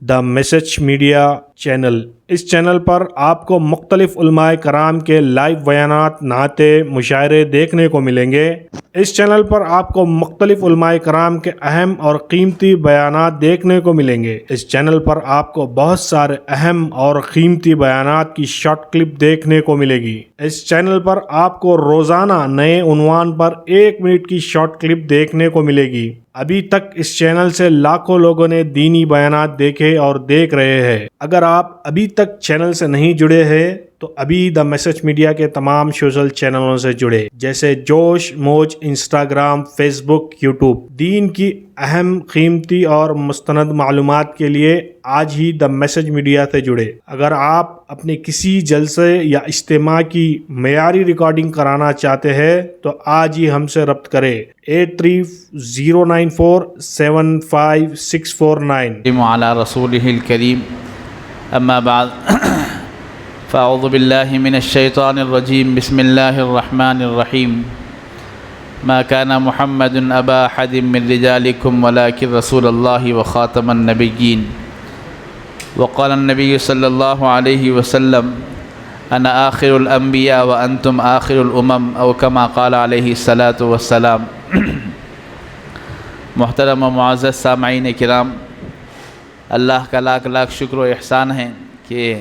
دا message media channel. اس channel پر آپ کو مختلف علماء کرام کے لائیو بیانات، نعتیں، مشاعرے دیکھنے کو ملیں گے۔ اس چینل پر آپ کو مختلف علماء کرام کے اہم اور قیمتی بیانات دیکھنے کو ملیں گے۔ اس چینل پر آپ کو بہت سارے اہم اور قیمتی بیانات کی شارٹ کلپ دیکھنے کو ملے گی۔ اس چینل پر آپ کو روزانہ نئے عنوان پر 1 منٹ کی شارٹ کلپ دیکھنے کو ملے گی۔ ابھی تک اس چینل سے لاکھوں لوگوں نے دینی بیانات دیکھے اور دیکھ رہے ہیں۔ اگر آپ ابھی تک چینل سے نہیں جڑے ہیں تو ابھی دا میسج میڈیا کے تمام سوشل چینلوں سے جڑے، جیسے جوش، موج، انسٹاگرام، فیس بک، یوٹیوب۔ دین کی اہم، قیمتی اور مستند معلومات کے لیے آج ہی دا میسج میڈیا سے جڑے۔ اگر آپ اپنے کسی جلسے یا اجتماع کی معیاری ریکارڈنگ کرانا چاہتے ہیں تو آج ہی ہم سے رابطہ کریں۔ 8309475649۔ وعلى رسوله الكريم اما بعد فاعوذ بالله من الشيطان الرجيم بسم الله الرحمن الرحيم ما كان محمد ابا احد من رجالكم ولكن رسول الله وخاتم النبيين وقال النبي صلى الله عليه وسلم انا آخر الانبياء وانتم آخر الامم او كما قال عليه الصلاة والسلام۔ محترم و معزز سامعین کرام، اللہ کا لاکھ لاکھ شکر و احسان ہے کہ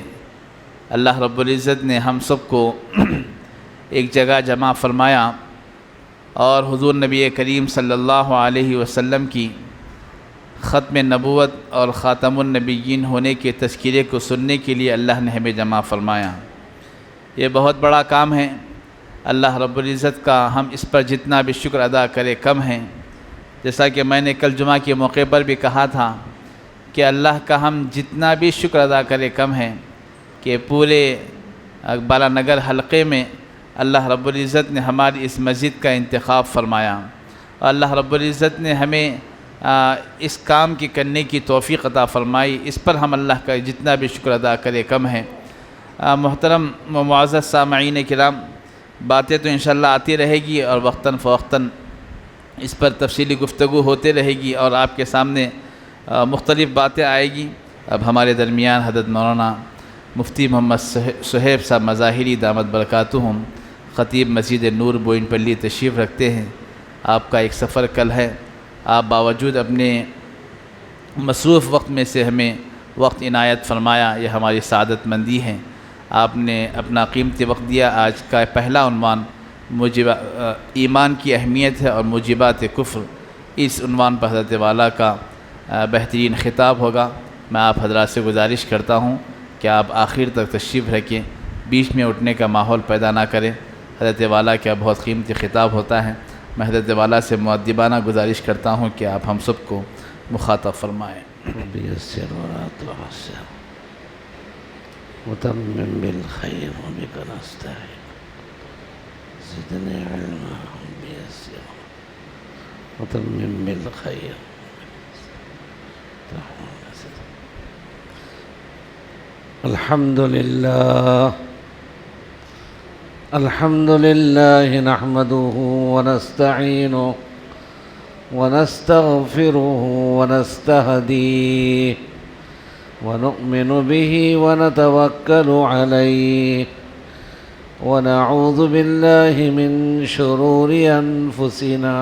اللہ رب العزت نے ہم سب کو ایک جگہ جمع فرمایا اور حضور نبی کریم صلی اللہ علیہ وسلم کی ختم نبوت اور خاتم النبیین ہونے کے تذکرے کو سننے کے لیے اللہ نے ہمیں جمع فرمایا۔ یہ بہت بڑا کام ہے۔ اللہ رب العزت کا ہم اس پر جتنا بھی شکر ادا کرے کم ہیں۔ جیسا کہ میں نے کل جمعہ کے موقع پر بھی کہا تھا کہ اللہ کا ہم جتنا بھی شکر ادا کرے کم ہیں کہ پورے بالانگر حلقے میں اللہ رب العزت نے ہماری اس مسجد کا انتخاب فرمایا اور اللہ رب العزت نے ہمیں اس کام کی کرنے کی توفیق عطا فرمائی۔ اس پر ہم اللہ کا جتنا بھی شکر ادا کرے کم ہیں۔ محترم و معزز سامعین کرام، باتیں تو انشاءاللہ آتی رہے گی اور وقتاً فوقتاً اس پر تفصیلی گفتگو ہوتے رہے گی اور آپ کے سامنے مختلف باتیں آئے گی۔ اب ہمارے درمیان حضرت مولانا مفتی محمد صہیب صاحب مظاہری دامت برکاتہم، خطیب مسجد نور بوئن پلی تشریف رکھتے ہیں۔ آپ کا ایک سفر کل ہے، آپ باوجود اپنے مصروف وقت میں سے ہمیں وقت عنایت فرمایا، یہ ہماری سعادت مندی ہے۔ آپ نے اپنا قیمتی وقت دیا۔ آج کا پہلا عنوان ایمان کی اہمیت ہے اور موجبات کفر، اس عنوان پر حضرت والا کا بہترین خطاب ہوگا۔ میں آپ حضرات سے گزارش کرتا ہوں کہ آپ آخر تک تشریف رکھیں، بیچ میں اٹھنے کا ماحول پیدا نہ کریں۔ حضرت والا کا بہت قیمتی خطاب ہوتا ہے۔ میں حضرت والا سے مؤدبانہ گزارش کرتا ہوں کہ آپ ہم سب کو مخاطب فرمائیں۔ وتمم بالخير وبك نستعين زدني علما ويسر وتمم بالخير الحمد لله نحمده ونستعينه ونستغفره ونستهديه ونؤمن به ونتوكل عليه ونعوذ بالله من شرور أنفسنا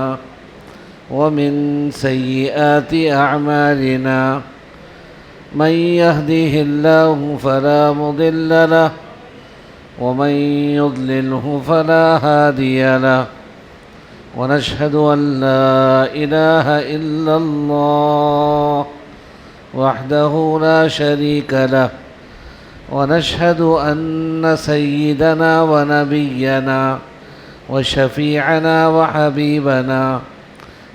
ومن سيئات أعمالنا من يهده الله فلا مضل له ومن يضلله فلا هادي له ونشهد أن لا إله إلا الله وحده لا شريك له ونشهد أن سيدنا ونبينا وشفيعنا وحبيبنا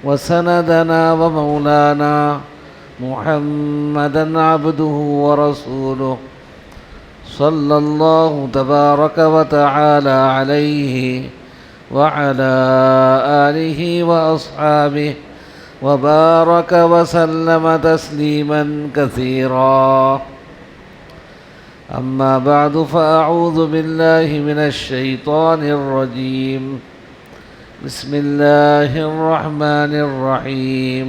وسندنا ومولانا محمدا عبده ورسوله صلى الله تبارك وتعالى عليه وعلى آله وأصحابه وبارك وسلم تسليما كثيرا. أما بعد فأعوذ بالله من الشيطان الرجيم. بسم الله الرحمن الرحيم.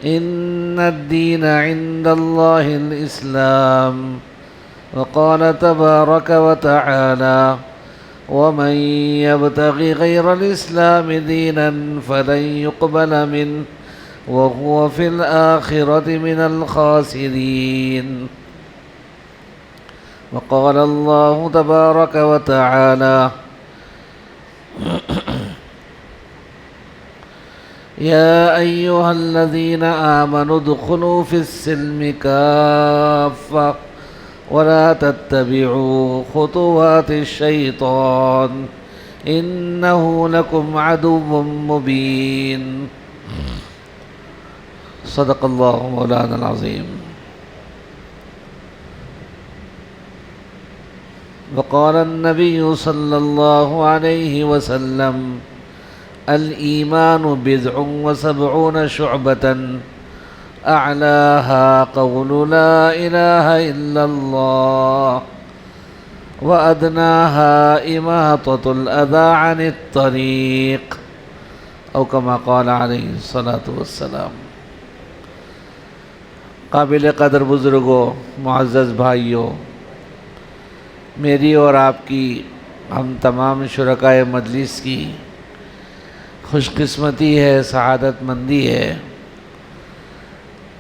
إن الدين عند الله الإسلام. وقال تبارك وتعالى: ومن يبتغ غير الإسلام دينا فلن يقبل منه وهو في الآخرة من الخاسرين. وقال الله تبارك وتعالى: يا أيها الذين آمنوا ادخلوا في السلم كافة ولا تتبعوا خطوات الشيطان إنه لكم عدو مبين. صدق الله مولانا العظيم. وقال النبي صلى الله عليه وسلم: الإيمان بضع وسبعون شعبة أعلاها قول لا إله إلا الله وأدناها إماطة الأذى عن الطريق أو كما قال عليه الصلاة والسلام. قابل قدر بزرگوں، معزز بھائیوں، میری اور آپ کی، ہم تمام شرکائے مجلس کی خوش قسمتی ہے، سعادت مندی ہے،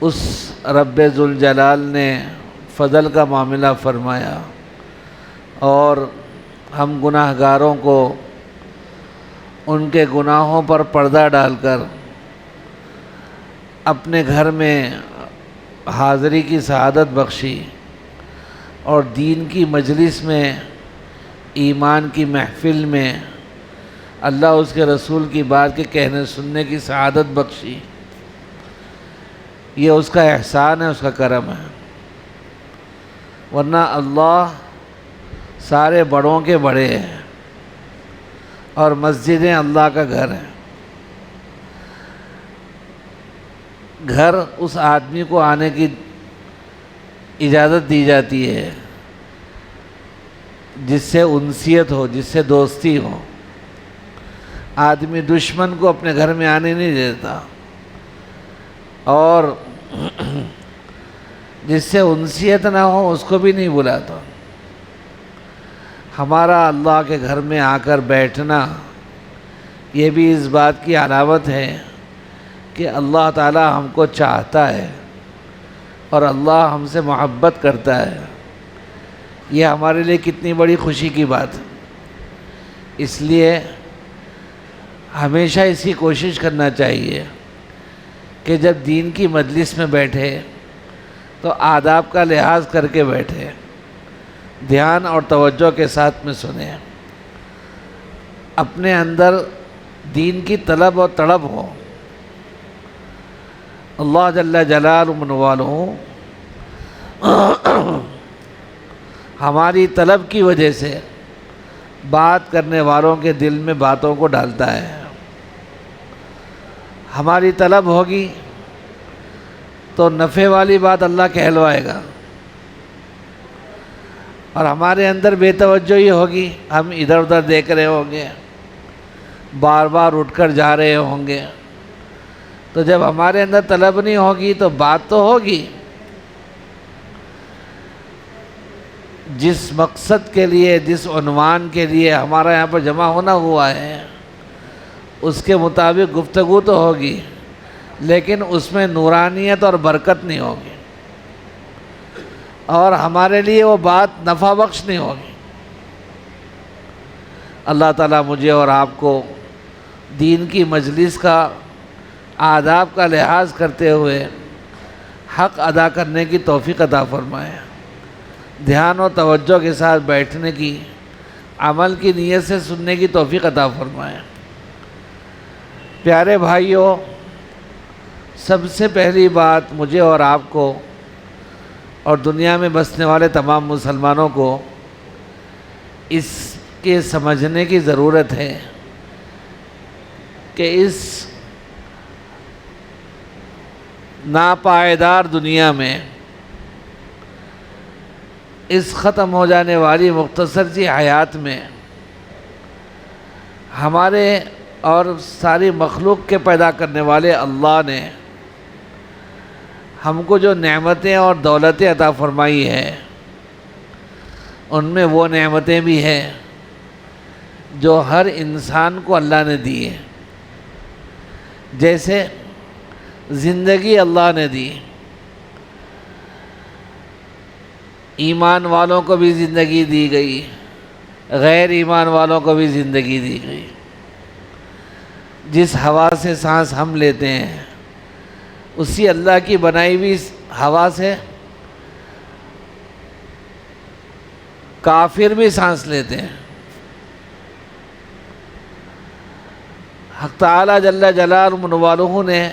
اس رب ذوالجلال نے فضل کا معاملہ فرمایا اور ہم گناہ گاروں کو ان کے گناہوں پر پردہ ڈال کر اپنے گھر میں حاضری کی سعادت بخشی اور دین کی مجلس میں، ایمان کی محفل میں اللہ اس کے رسول کی بات کے کہنے سننے کی سعادت بخشی. یہ اس کا احسان ہے، اس کا کرم ہے. ورنہ اللہ سارے بڑوں کے بڑے ہیں اور مسجدیں اللہ کا گھر ہیں. گھر اس آدمی کو آنے کی اجازت دی جاتی ہے جس سے انسیت ہو، جس سے دوستی ہو. آدمی دشمن کو اپنے گھر میں آنے نہیں دیتا اور جس سے انسیت نہ ہو اس کو بھی نہیں بلاتا. ہمارا اللہ کے گھر میں آ کر بیٹھنا یہ بھی اس بات کی علامت ہے کہ اللہ تعالی ہم کو چاہتا ہے اور اللہ ہم سے محبت کرتا ہے. یہ ہمارے لیے کتنی بڑی خوشی کی بات ہے. اس لیے ہمیشہ اس کی کوشش کرنا چاہیے کہ جب دین کی مجلس میں بیٹھے تو آداب کا لحاظ کر کے بیٹھے، دھیان اور توجہ کے ساتھ میں سنیں، اپنے اندر دین کی طلب اور تڑپ ہو. اللہ جل جلالہ منوالہ ہماری طلب کی وجہ سے بات کرنے والوں کے دل میں باتوں کو ڈالتا ہے. ہماری طلب ہوگی تو نفع والی بات اللہ کہلوائے گا، اور ہمارے اندر بے توجہی ہوگی، ہم ادھر ادھر دیکھ رہے ہوں گے، بار بار اٹھ کر جا رہے ہوں گے. تو جب ہمارے اندر طلب نہیں ہوگی تو بات تو ہوگی. جس مقصد کے لیے، جس عنوان کے لیے ہمارا یہاں پر جمع ہونا ہوا ہے اس کے مطابق گفتگو تو ہوگی، لیکن اس میں نورانیت اور برکت نہیں ہوگی اور ہمارے لیے وہ بات نفع بخش نہیں ہوگی. اللہ تعالیٰ مجھے اور آپ کو دین کی مجلس کا آداب کا لحاظ کرتے ہوئے حق ادا کرنے کی توفیق عطا فرمائے، دھیان و توجہ کے ساتھ بیٹھنے کی، عمل کی نیت سے سننے کی توفیق عطا فرمائے. پیارے بھائیوں، سب سے پہلی بات مجھے اور آپ کو اور دنیا میں بسنے والے تمام مسلمانوں کو اس کے سمجھنے کی ضرورت ہے کہ اس ناپائیدار دنیا میں، اس ختم ہو جانے والی مختصر سی حیات میں ہمارے اور ساری مخلوق کے پیدا کرنے والے اللہ نے ہم کو جو نعمتیں اور دولتیں عطا فرمائی ہیں ان میں وہ نعمتیں بھی ہیں جو ہر انسان کو اللہ نے دی ہے. جیسے زندگی اللہ نے دی، ایمان والوں کو بھی زندگی دی گئی، غیر ایمان والوں کو بھی زندگی دی گئی. جس ہوا سے سانس ہم لیتے ہیں اسی اللہ کی بنائی ہوئی ہوا سے کافر بھی سانس لیتے ہیں. حق تعالیٰ جل جلالہ نے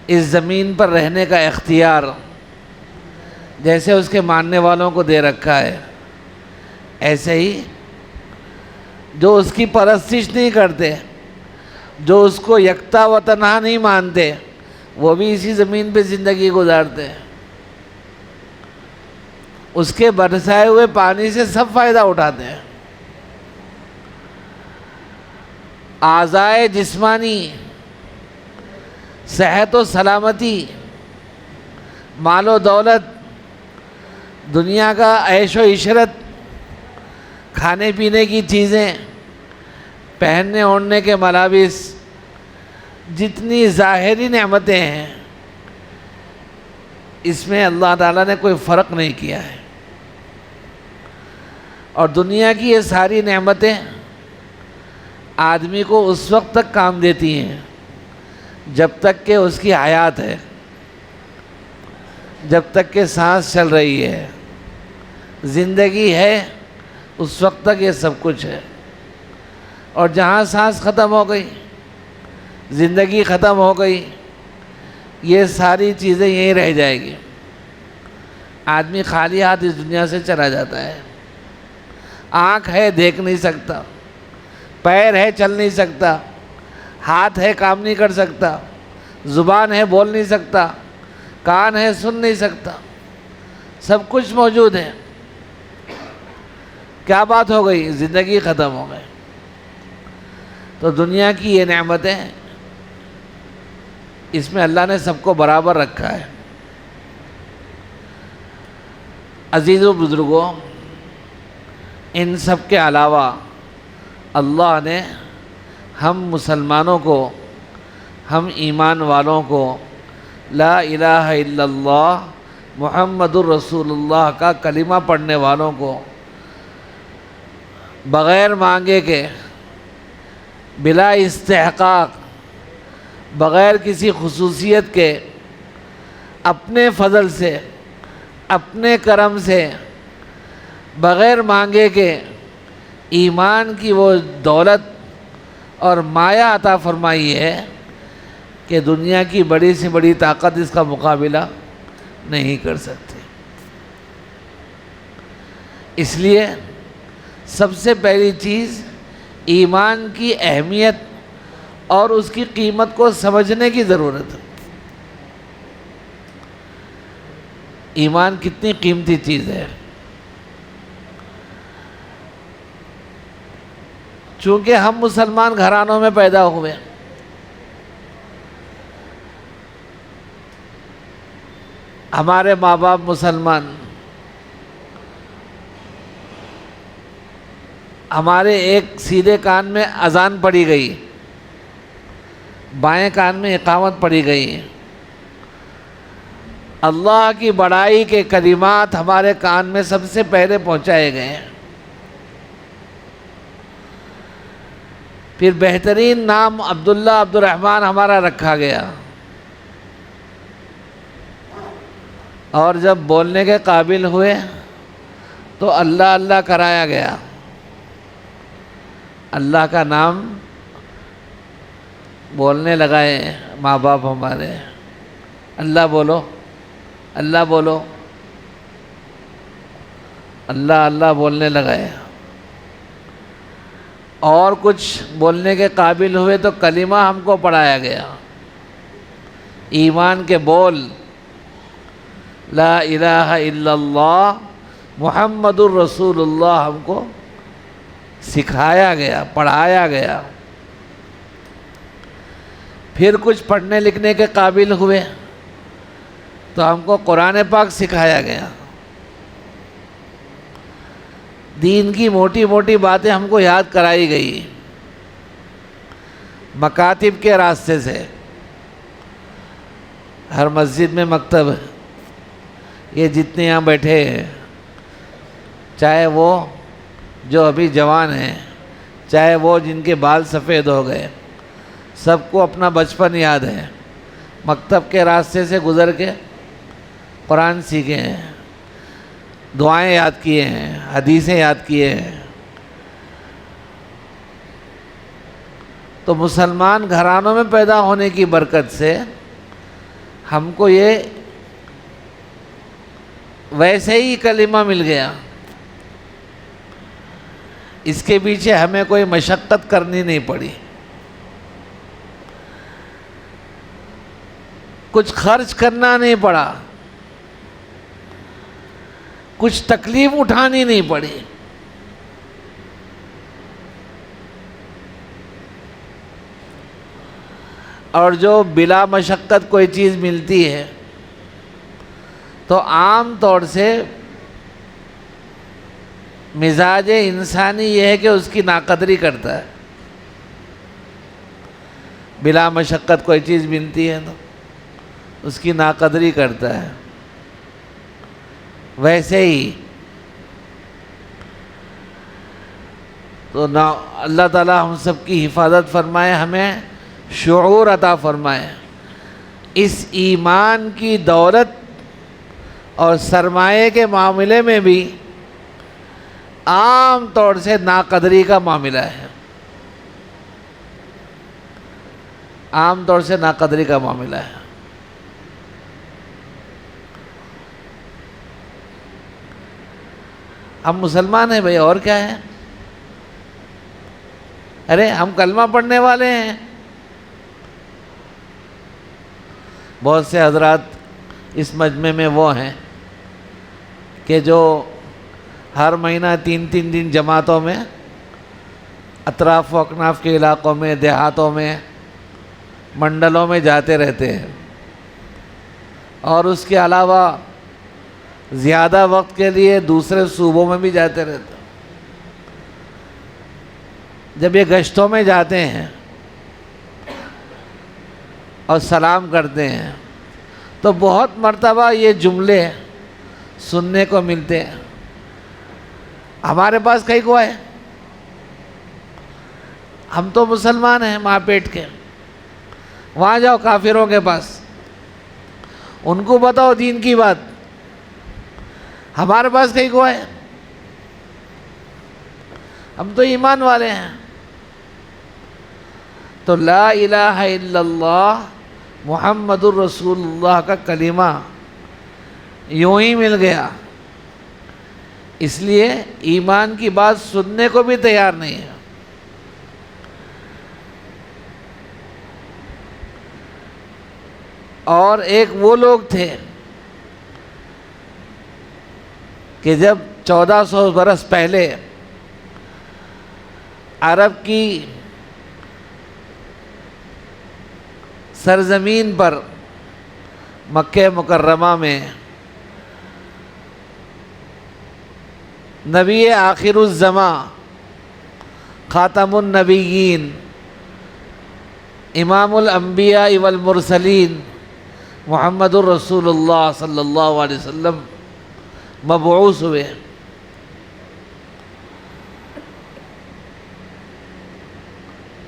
اس زمین پر رہنے کا اختیار جیسے اس کے ماننے والوں کو دے رکھا ہے، ایسے ہی جو اس کی پرستش نہیں کرتے، جو اس کو یکتا و تنہا نہیں مانتے، وہ بھی اسی زمین پہ زندگی گزارتے ہیں. اس کے برسائے ہوئے پانی سے سب فائدہ اٹھاتے ہیں. اعضائے جسمانی، صحت و سلامتی، مال و دولت، دنیا کا عیش و عشرت، کھانے پینے کی چیزیں، پہننے اوڑھنے کے ملابس، جتنی ظاہری نعمتیں ہیں اس میں اللہ تعالیٰ نے کوئی فرق نہیں کیا ہے. اور دنیا کی یہ ساری نعمتیں آدمی کو اس وقت تک کام دیتی ہیں جب تک کہ اس کی حیات ہے، جب تک کہ سانس چل رہی ہے، زندگی ہے، اس وقت تک یہ سب کچھ ہے. اور جہاں سانس ختم ہو گئی، زندگی ختم ہو گئی، یہ ساری چیزیں یہیں رہ جائے گی. آدمی خالی ہاتھ اس دنیا سے چلا جاتا ہے. آنکھ ہے دیکھ نہیں سکتا، پیر ہے چل نہیں سکتا، ہاتھ ہے کام نہیں کر سکتا، زبان ہے بول نہیں سکتا، کان ہے سن نہیں سکتا، سب کچھ موجود ہے. کیا بات ہو گئی؟ زندگی ختم ہو گئی. تو دنیا کی یہ نعمتیں، اس میں اللہ نے سب کو برابر رکھا ہے. عزیزو بزرگوں، ان سب کے علاوہ اللہ نے ہم مسلمانوں کو، ہم ایمان والوں کو لا الہ الا اللہ محمد الرسول اللہ کا کلمہ پڑھنے والوں کو بغیر مانگے کے، بلا استحقاق، بغیر کسی خصوصیت کے، اپنے فضل سے، اپنے کرم سے، بغیر مانگے کے ایمان کی وہ دولت اور مایہ عطا فرمائی ہے کہ دنیا کی بڑی سے بڑی طاقت اس کا مقابلہ نہیں کر سکتی. اس لیے سب سے پہلی چیز ایمان کی اہمیت اور اس کی قیمت کو سمجھنے کی ضرورت ہے. ایمان کتنی قیمتی چیز ہے. چونکہ ہم مسلمان گھرانوں میں پیدا ہوئے، ہمارے ماں باپ مسلمان، ہمارے ایک سیدھے کان میں اذان پڑی گئی، بائیں کان میں اقامت پڑی گئی، اللہ کی بڑائی کے کلمات ہمارے کان میں سب سے پہلے پہنچائے گئے. پھر بہترین نام عبداللہ عبد الرحمن ہمارا رکھا گیا، اور جب بولنے کے قابل ہوئے تو اللہ اللہ کرایا گیا. اللہ کا نام بولنے لگائے ماں باپ ہمارے، اللہ بولو، اللہ بولو، اللہ اللہ بولنے لگائے. اور کچھ بولنے کے قابل ہوئے تو کلمہ ہم کو پڑھایا گیا، ایمان کے بول، لا الہ الا اللہ محمد الرسول اللہ ہم کو سکھایا گیا، پڑھایا گیا. پھر کچھ پڑھنے لکھنے کے قابل ہوئے تو ہم کو قرآن پاک سکھایا گیا، دین کی موٹی موٹی باتیں ہم کو یاد کرائی گئی مکاتب کے راستے سے۔ ہر مسجد میں مکتب ہے، یہ جتنے یہاں بیٹھے ہیں، چاہے وہ جو ابھی جوان ہیں، چاہے وہ جن کے بال سفید ہو گئے، سب کو اپنا بچپن یاد ہے، مکتب کے راستے سے گزر کے قرآن سیکھے ہیں، دعائیں یاد کیے ہیں، حدیثیں یاد کیے ہیں۔ تو مسلمان گھرانوں میں پیدا ہونے کی برکت سے ہم کو یہ ویسے ہی کلمہ مل گیا، اس کے پیچھے ہمیں کوئی مشقت کرنی نہیں پڑی، کچھ خرچ کرنا نہیں پڑا، کچھ تکلیف اٹھانی نہیں پڑی۔ اور جو بلا مشقت کوئی چیز ملتی ہے تو عام طور سے مزاج انسانی یہ ہے کہ اس کی ناقدری کرتا ہے۔ بلا مشقت کوئی چیز ملتی ہے تو اس کی ناقدری کرتا ہے۔ ویسے ہی تو اللہ تعالیٰ ہم سب کی حفاظت فرمائے، ہمیں شعور عطا فرمائے، اس ایمان کی دولت اور سرمایے کے معاملے میں بھی عام طور سے ناقدری کا معاملہ ہے، عام طور سے ناقدری کا معاملہ ہے۔ ہم مسلمان ہیں بھائی، اور کیا ہے؟ ارے ہم کلمہ پڑھنے والے ہیں۔ بہت سے حضرات اس مجمع میں وہ ہیں کہ جو ہر مہینہ 3 دن جماعتوں میں اطراف و اکناف کے علاقوں میں، دیہاتوں میں، منڈلوں میں جاتے رہتے ہیں، اور اس کے علاوہ زیادہ وقت کے لیے دوسرے صوبوں میں بھی جاتے رہتے ہیں۔ جب یہ گشتوں میں جاتے ہیں اور سلام کرتے ہیں تو بہت مرتبہ یہ جملے سننے کو ملتے ہیں، ہمارے پاس کہیں کو ہے، ہم تو مسلمان ہیں ماں پیٹ کے، وہاں جاؤ کافروں کے پاس، ان کو بتاؤ دین کی بات، ہمارے پاس کہیں کو ہے، ہم تو ایمان والے ہیں۔ تو لا الہ الا اللہ محمد الرسول اللہ کا کلمہ یوں ہی مل گیا، اس لیے ایمان کی بات سننے کو بھی تیار نہیں ہے۔ اور ایک وہ لوگ تھے کہ جب 1400 برس پہلے عرب کی سرزمین پر مکہ مکرمہ میں نبی آخر الزماں، خاتم النبیین، امام الانبیاء والمرسلین محمد الرسول اللہ صلی اللہ علیہ وسلم مبعوث ہوئے،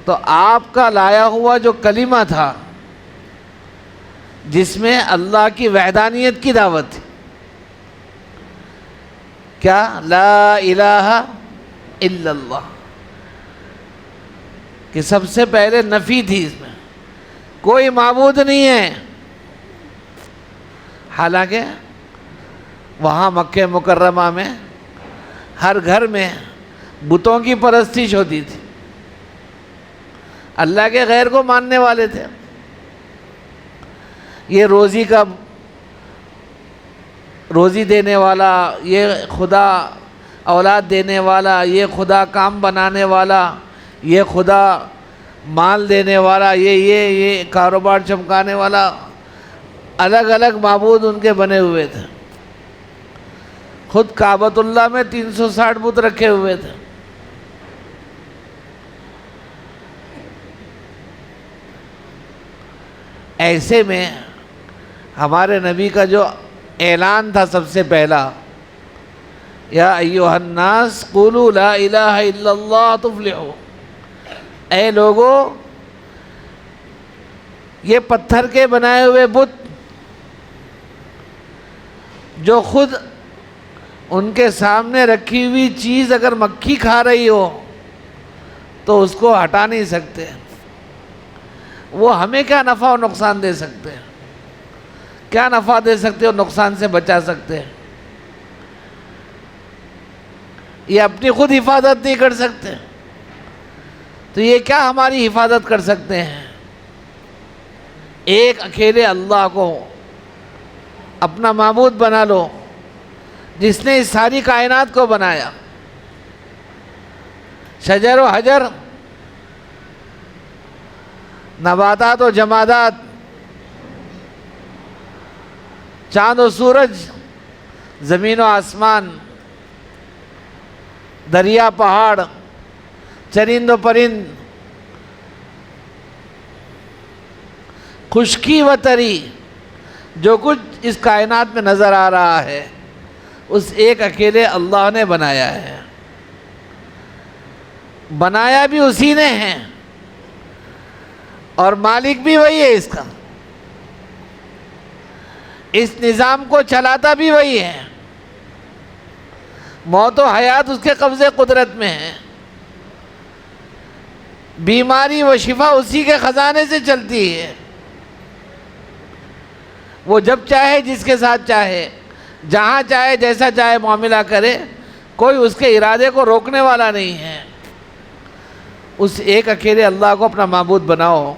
تو آپ کا لایا ہوا جو کلمہ تھا جس میں اللہ کی وحدانیت کی دعوت تھی، کیا؟ لا الہ الا اللہ، کہ سب سے پہلے نفی تھی اس میں، کوئی معبود نہیں ہے۔ حالانکہ وہاں مکہ مکرمہ میں ہر گھر میں بتوں کی پرستش ہوتی تھی، اللہ کے غیر کو ماننے والے تھے۔ یہ روزی دینے والا، یہ خدا اولاد دینے والا، یہ خدا کام بنانے والا، یہ خدا مال دینے والا، یہ کاروبار چمکانے والا، الگ الگ معبود ان کے بنے ہوئے تھے۔ خود کعبۃ اللہ میں 360 بت رکھے ہوئے تھے۔ ایسے میں ہمارے نبی کا جو اعلان تھا سب سے پہلا، یا ایھا الناس قولوا لا الہ الا اللہ تفلحوا، اے لوگو یہ پتھر کے بنائے ہوئے بت جو خود ان کے سامنے رکھی ہوئی چیز اگر مکھی کھا رہی ہو تو اس کو ہٹا نہیں سکتے، وہ ہمیں کیا نفع و نقصان دے سکتے ہیں؟ کیا نفع دے سکتے اور نقصان سے بچا سکتے ہیں؟ یہ اپنی خود حفاظت نہیں کر سکتے، تو یہ کیا ہماری حفاظت کر سکتے ہیں؟ ایک اکیلے اللہ کو اپنا معبود بنا لو، جس نے اس ساری کائنات کو بنایا، شجر و حجر، نباتات و جمادات، چاند و سورج، زمین و آسمان، دریا پہاڑ، چرند و پرند، خشکی و تری، جو کچھ اس کائنات میں نظر آ رہا ہے اس ایک اکیلے اللہ نے بنایا ہے۔ بنایا بھی اسی نے ہے اور مالک بھی وہی ہے اس کا، اس نظام کو چلاتا بھی وہی ہے، موت و حیات اس کے قبضے قدرت میں ہے، بیماری و شفا اسی کے خزانے سے چلتی ہے، وہ جب چاہے جس کے ساتھ چاہے، جہاں چاہے جیسا چاہے معاملہ کرے، کوئی اس کے ارادے کو روکنے والا نہیں ہے۔ اس ایک اکیلے اللہ کو اپنا معبود بناؤ،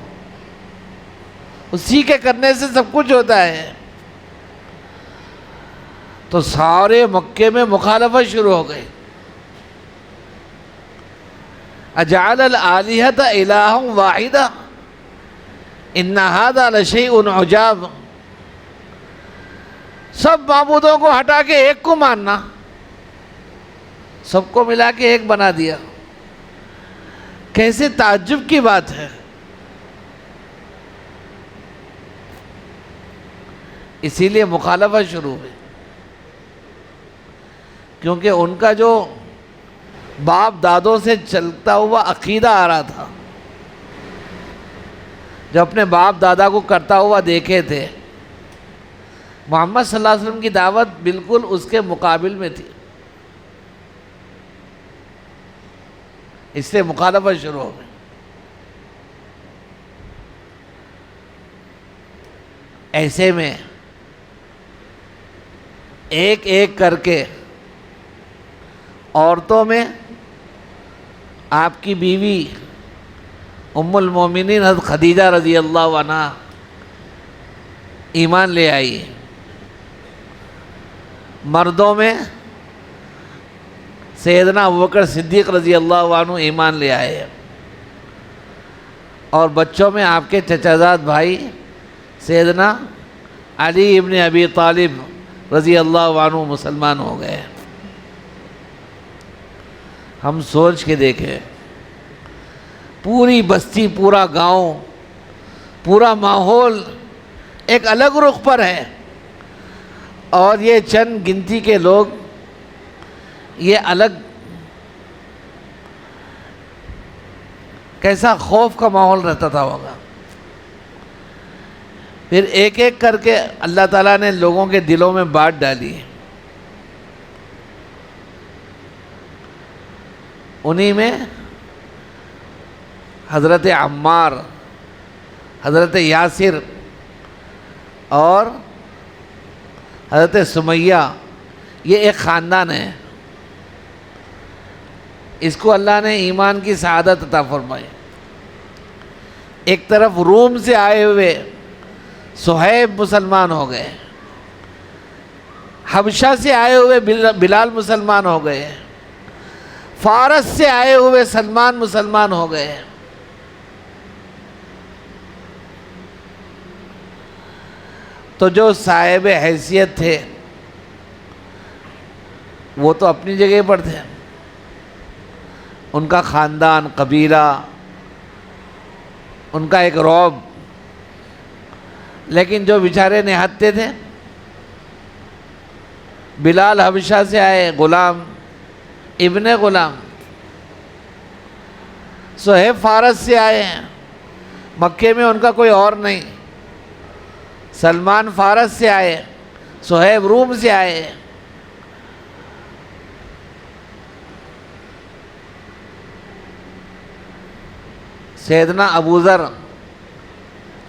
اسی کے کرنے سے سب کچھ ہوتا ہے۔ تو سارے مکے میں مخالفت شروع ہو گئی، اجعل الآلہۃ الہا واحدا ان ھذا لشیء عجاب، سب معبودوں کو ہٹا کے ایک کو ماننا، سب کو ملا کے ایک بنا دیا، کیسے تعجب کی بات ہے۔ اسی لیے مخالفت شروع ہوئی، کیونکہ ان کا جو باپ دادوں سے چلتا ہوا عقیدہ آ رہا تھا، جو اپنے باپ دادا کو کرتا ہوا دیکھے تھے، محمد صلی اللہ علیہ وسلم کی دعوت بالکل اس کے مقابل میں تھی، اس سے مخالفت شروع ہو گئی۔ ایسے میں ایک ایک کر کے عورتوں میں آپ کی بیوی ام المومنین حضرت خدیجہ رضی اللہ عنہا ایمان لے آئی، مردوں میں سیدنا ابوبکر صدیق رضی اللہ عنہ ایمان لے آئے، اور بچوں میں آپ کے چچا زاد بھائی سیدنا علی ابن ابی طالب رضی اللہ عنہ مسلمان ہو گئے۔ ہم سوچ کے دیکھیں، پوری بستی، پورا گاؤں، پورا ماحول ایک الگ رخ پر ہے، اور یہ چند گنتی کے لوگ یہ الگ، کیسا خوف کا ماحول رہتا تھا ہوگا۔ پھر ایک ایک کر کے اللہ تعالیٰ نے لوگوں کے دلوں میں بات ڈالی، انہی میں حضرت عمار، حضرت یاسر اور حضرت سمیہ، یہ ایک خاندان ہے، اس کو اللہ نے ایمان کی سعادت عطا فرمائی۔ ایک طرف روم سے آئے ہوئے صہیب مسلمان ہو گئے، حبشہ سے آئے ہوئے بلال مسلمان ہو گئے، فارس سے آئے ہوئے سلمان مسلمان ہو گئے، تو جو صاحب حیثیت تھے وہ تو اپنی جگہ پر تھے، ان کا خاندان، قبیلہ، ان کا ایک رعب، لیکن جو بیچارے نہتے تھے، بلال حبشہ سے آئے، غلام، ابن غلام، صہیب فارس سے آئے ہیں، مکے میں ان کا کوئی اور نہیں، سلمان فارس سے آئے، صہیب روم سے آئے، سیدنا ابو ذر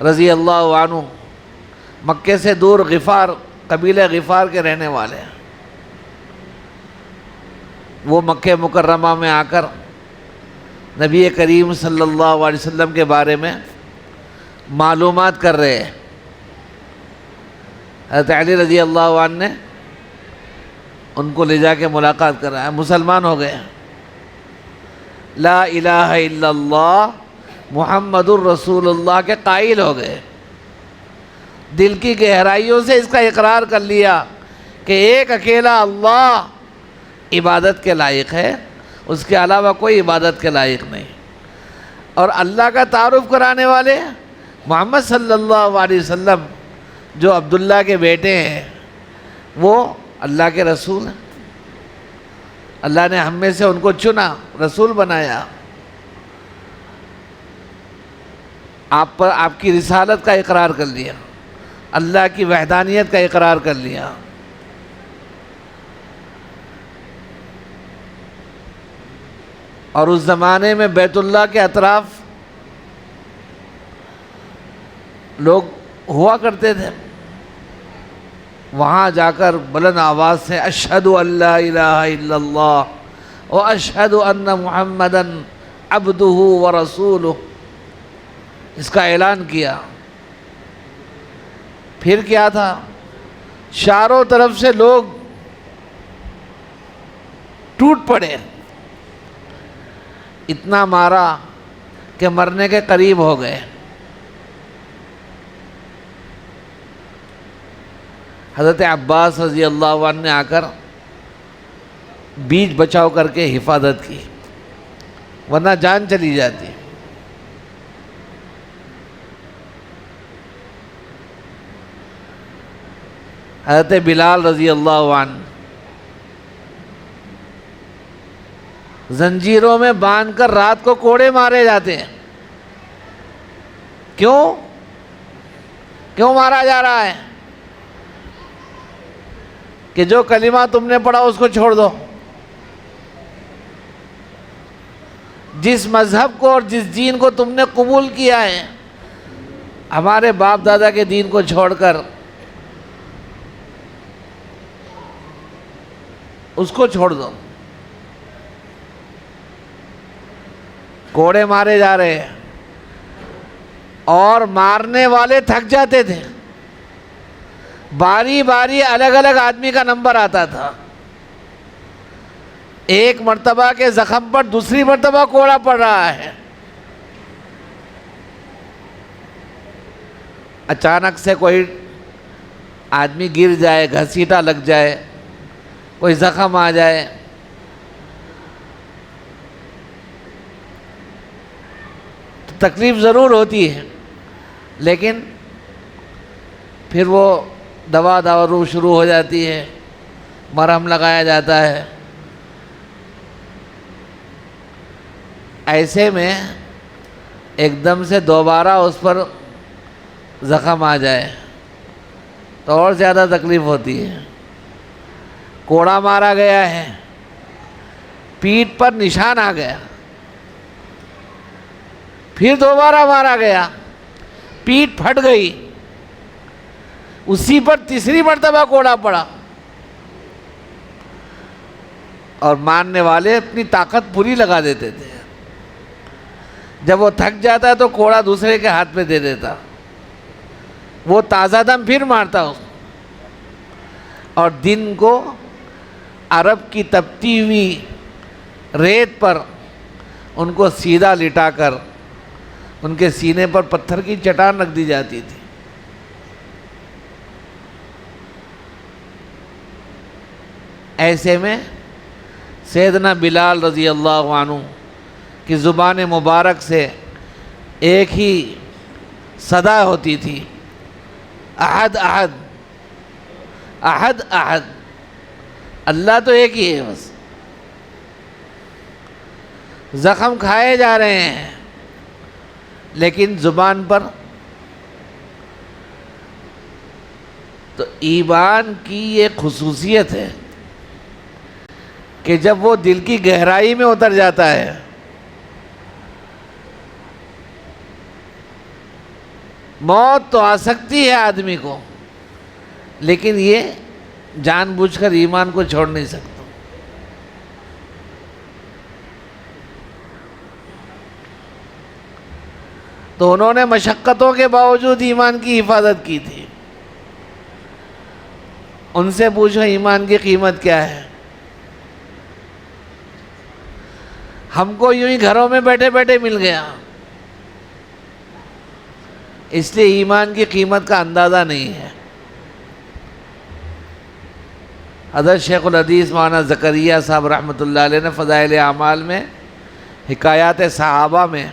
رضی اللہ عنہ مکے سے دور غفار، قبیلہ غفار کے رہنے والے ہیں، وہ مکہ مکرمہ میں آ کر نبی کریم صلی اللہ علیہ وسلم کے بارے میں معلومات کر رہے ہیں۔ حضرت علی رضی اللہ عنہ نے ان کو لے جا کے ملاقات کرایا، مسلمان ہو گئے، لا الہ الا اللہ محمد الرسول اللہ کے قائل ہو گئے، دل کی گہرائیوں سے اس کا اقرار کر لیا کہ ایک اکیلا اللہ عبادت کے لائق ہے، اس کے علاوہ کوئی عبادت کے لائق نہیں، اور اللہ کا تعارف کرانے والے محمد صلی اللہ علیہ وسلم جو عبداللہ کے بیٹے ہیں وہ اللہ کے رسول ہیں، اللہ نے ہم میں سے ان کو چنا، رسول بنایا، آپ پر آپ کی رسالت کا اقرار کر لیا، اللہ کی وحدانیت کا اقرار کر لیا۔ اور اس زمانے میں بیت اللہ کے اطراف لوگ ہوا کرتے تھے، وہاں جا کر بلند آواز سے اشہد ان لا الہ الا اللہ و اشہد ان محمدا عبدہ و رسولہ، اس کا اعلان کیا۔ پھر کیا تھا، چاروں طرف سے لوگ ٹوٹ پڑے، اتنا مارا کہ مرنے کے قریب ہو گئے۔ حضرت عباس رضی اللہ عنہ نے آ کر بیچ بچاؤ کر کے حفاظت کی، ورنہ جان چلی جاتی۔ حضرت بلال رضی اللہ عنہ زنجیروں میں باندھ کر رات کو کوڑے مارے جاتے ہیں، کیوں مارا جا رہا ہے؟ کہ جو کلمہ تم نے پڑھا اس کو چھوڑ دو، جس مذہب کو اور جس دین کو تم نے قبول کیا ہے، ہمارے باپ دادا کے دین کو چھوڑ کر اس کو چھوڑ دو۔ کوڑے مارے جا رہے ہیں، اور مارنے والے تھک جاتے تھے، باری باری الگ الگ آدمی کا نمبر آتا تھا، ایک مرتبہ کے زخم پر دوسری مرتبہ کوڑا پڑ رہا ہے، اچانک سے کوئی آدمی گر جائے، گھسیٹا لگ جائے، کوئی زخم آ جائے، تو تکلیف ضرور ہوتی ہے، لیکن پھر وہ دوا دارو شروع ہو جاتی ہے، مرہم لگایا جاتا ہے۔ ایسے میں ایک دم سے دوبارہ اس پر زخم آ جائے تو اور زیادہ تکلیف ہوتی ہے۔ کوڑا مارا گیا ہے، پیٹھ پر نشان آ گیا، پھر دوبارہ مارا گیا، پیٹھ پھٹ گئی، اسی پر تیسری مرتبہ کوڑا پڑا، اور مارنے والے اپنی طاقت پوری لگا دیتے تھے، جب وہ تھک جاتا تو کوڑا دوسرے کے ہاتھ پہ دے دیتا، وہ تازہ دم پھر مارتا اس، اور دن کو عرب کی تپتی ہوئی ریت پر ان کو سیدھا لٹا کر ان کے سینے پر پتھر کی چٹان رکھ دی جاتی تھی۔ ایسے میں سیدنا بلال رضی اللہ عنہ کی زبان مبارک سے ایک ہی صدا ہوتی تھی، احد احد احد احد، اللہ تو ایک ہی ہے بس۔ زخم کھائے جا رہے ہیں لیکن زبان پر تو ایمان کی یہ خصوصیت ہے کہ جب وہ دل کی گہرائی میں اتر جاتا ہے موت تو آ سکتی ہے آدمی کو، لیکن یہ جان بوجھ کر ایمان کو چھوڑ نہیں سکتا۔ تو انہوں نے مشقتوں کے باوجود ایمان کی حفاظت کی تھی۔ ان سے پوچھو ایمان کی قیمت کیا ہے؟ ہم کو یوں ہی گھروں میں بیٹھے بیٹھے مل گیا، اس لیے ایمان کی قیمت کا اندازہ نہیں ہے۔ حضرت شیخ الحدیث مولانا زکریا صاحب رحمۃ اللہ علیہ نے فضائل اعمال میں حکایات صحابہ میں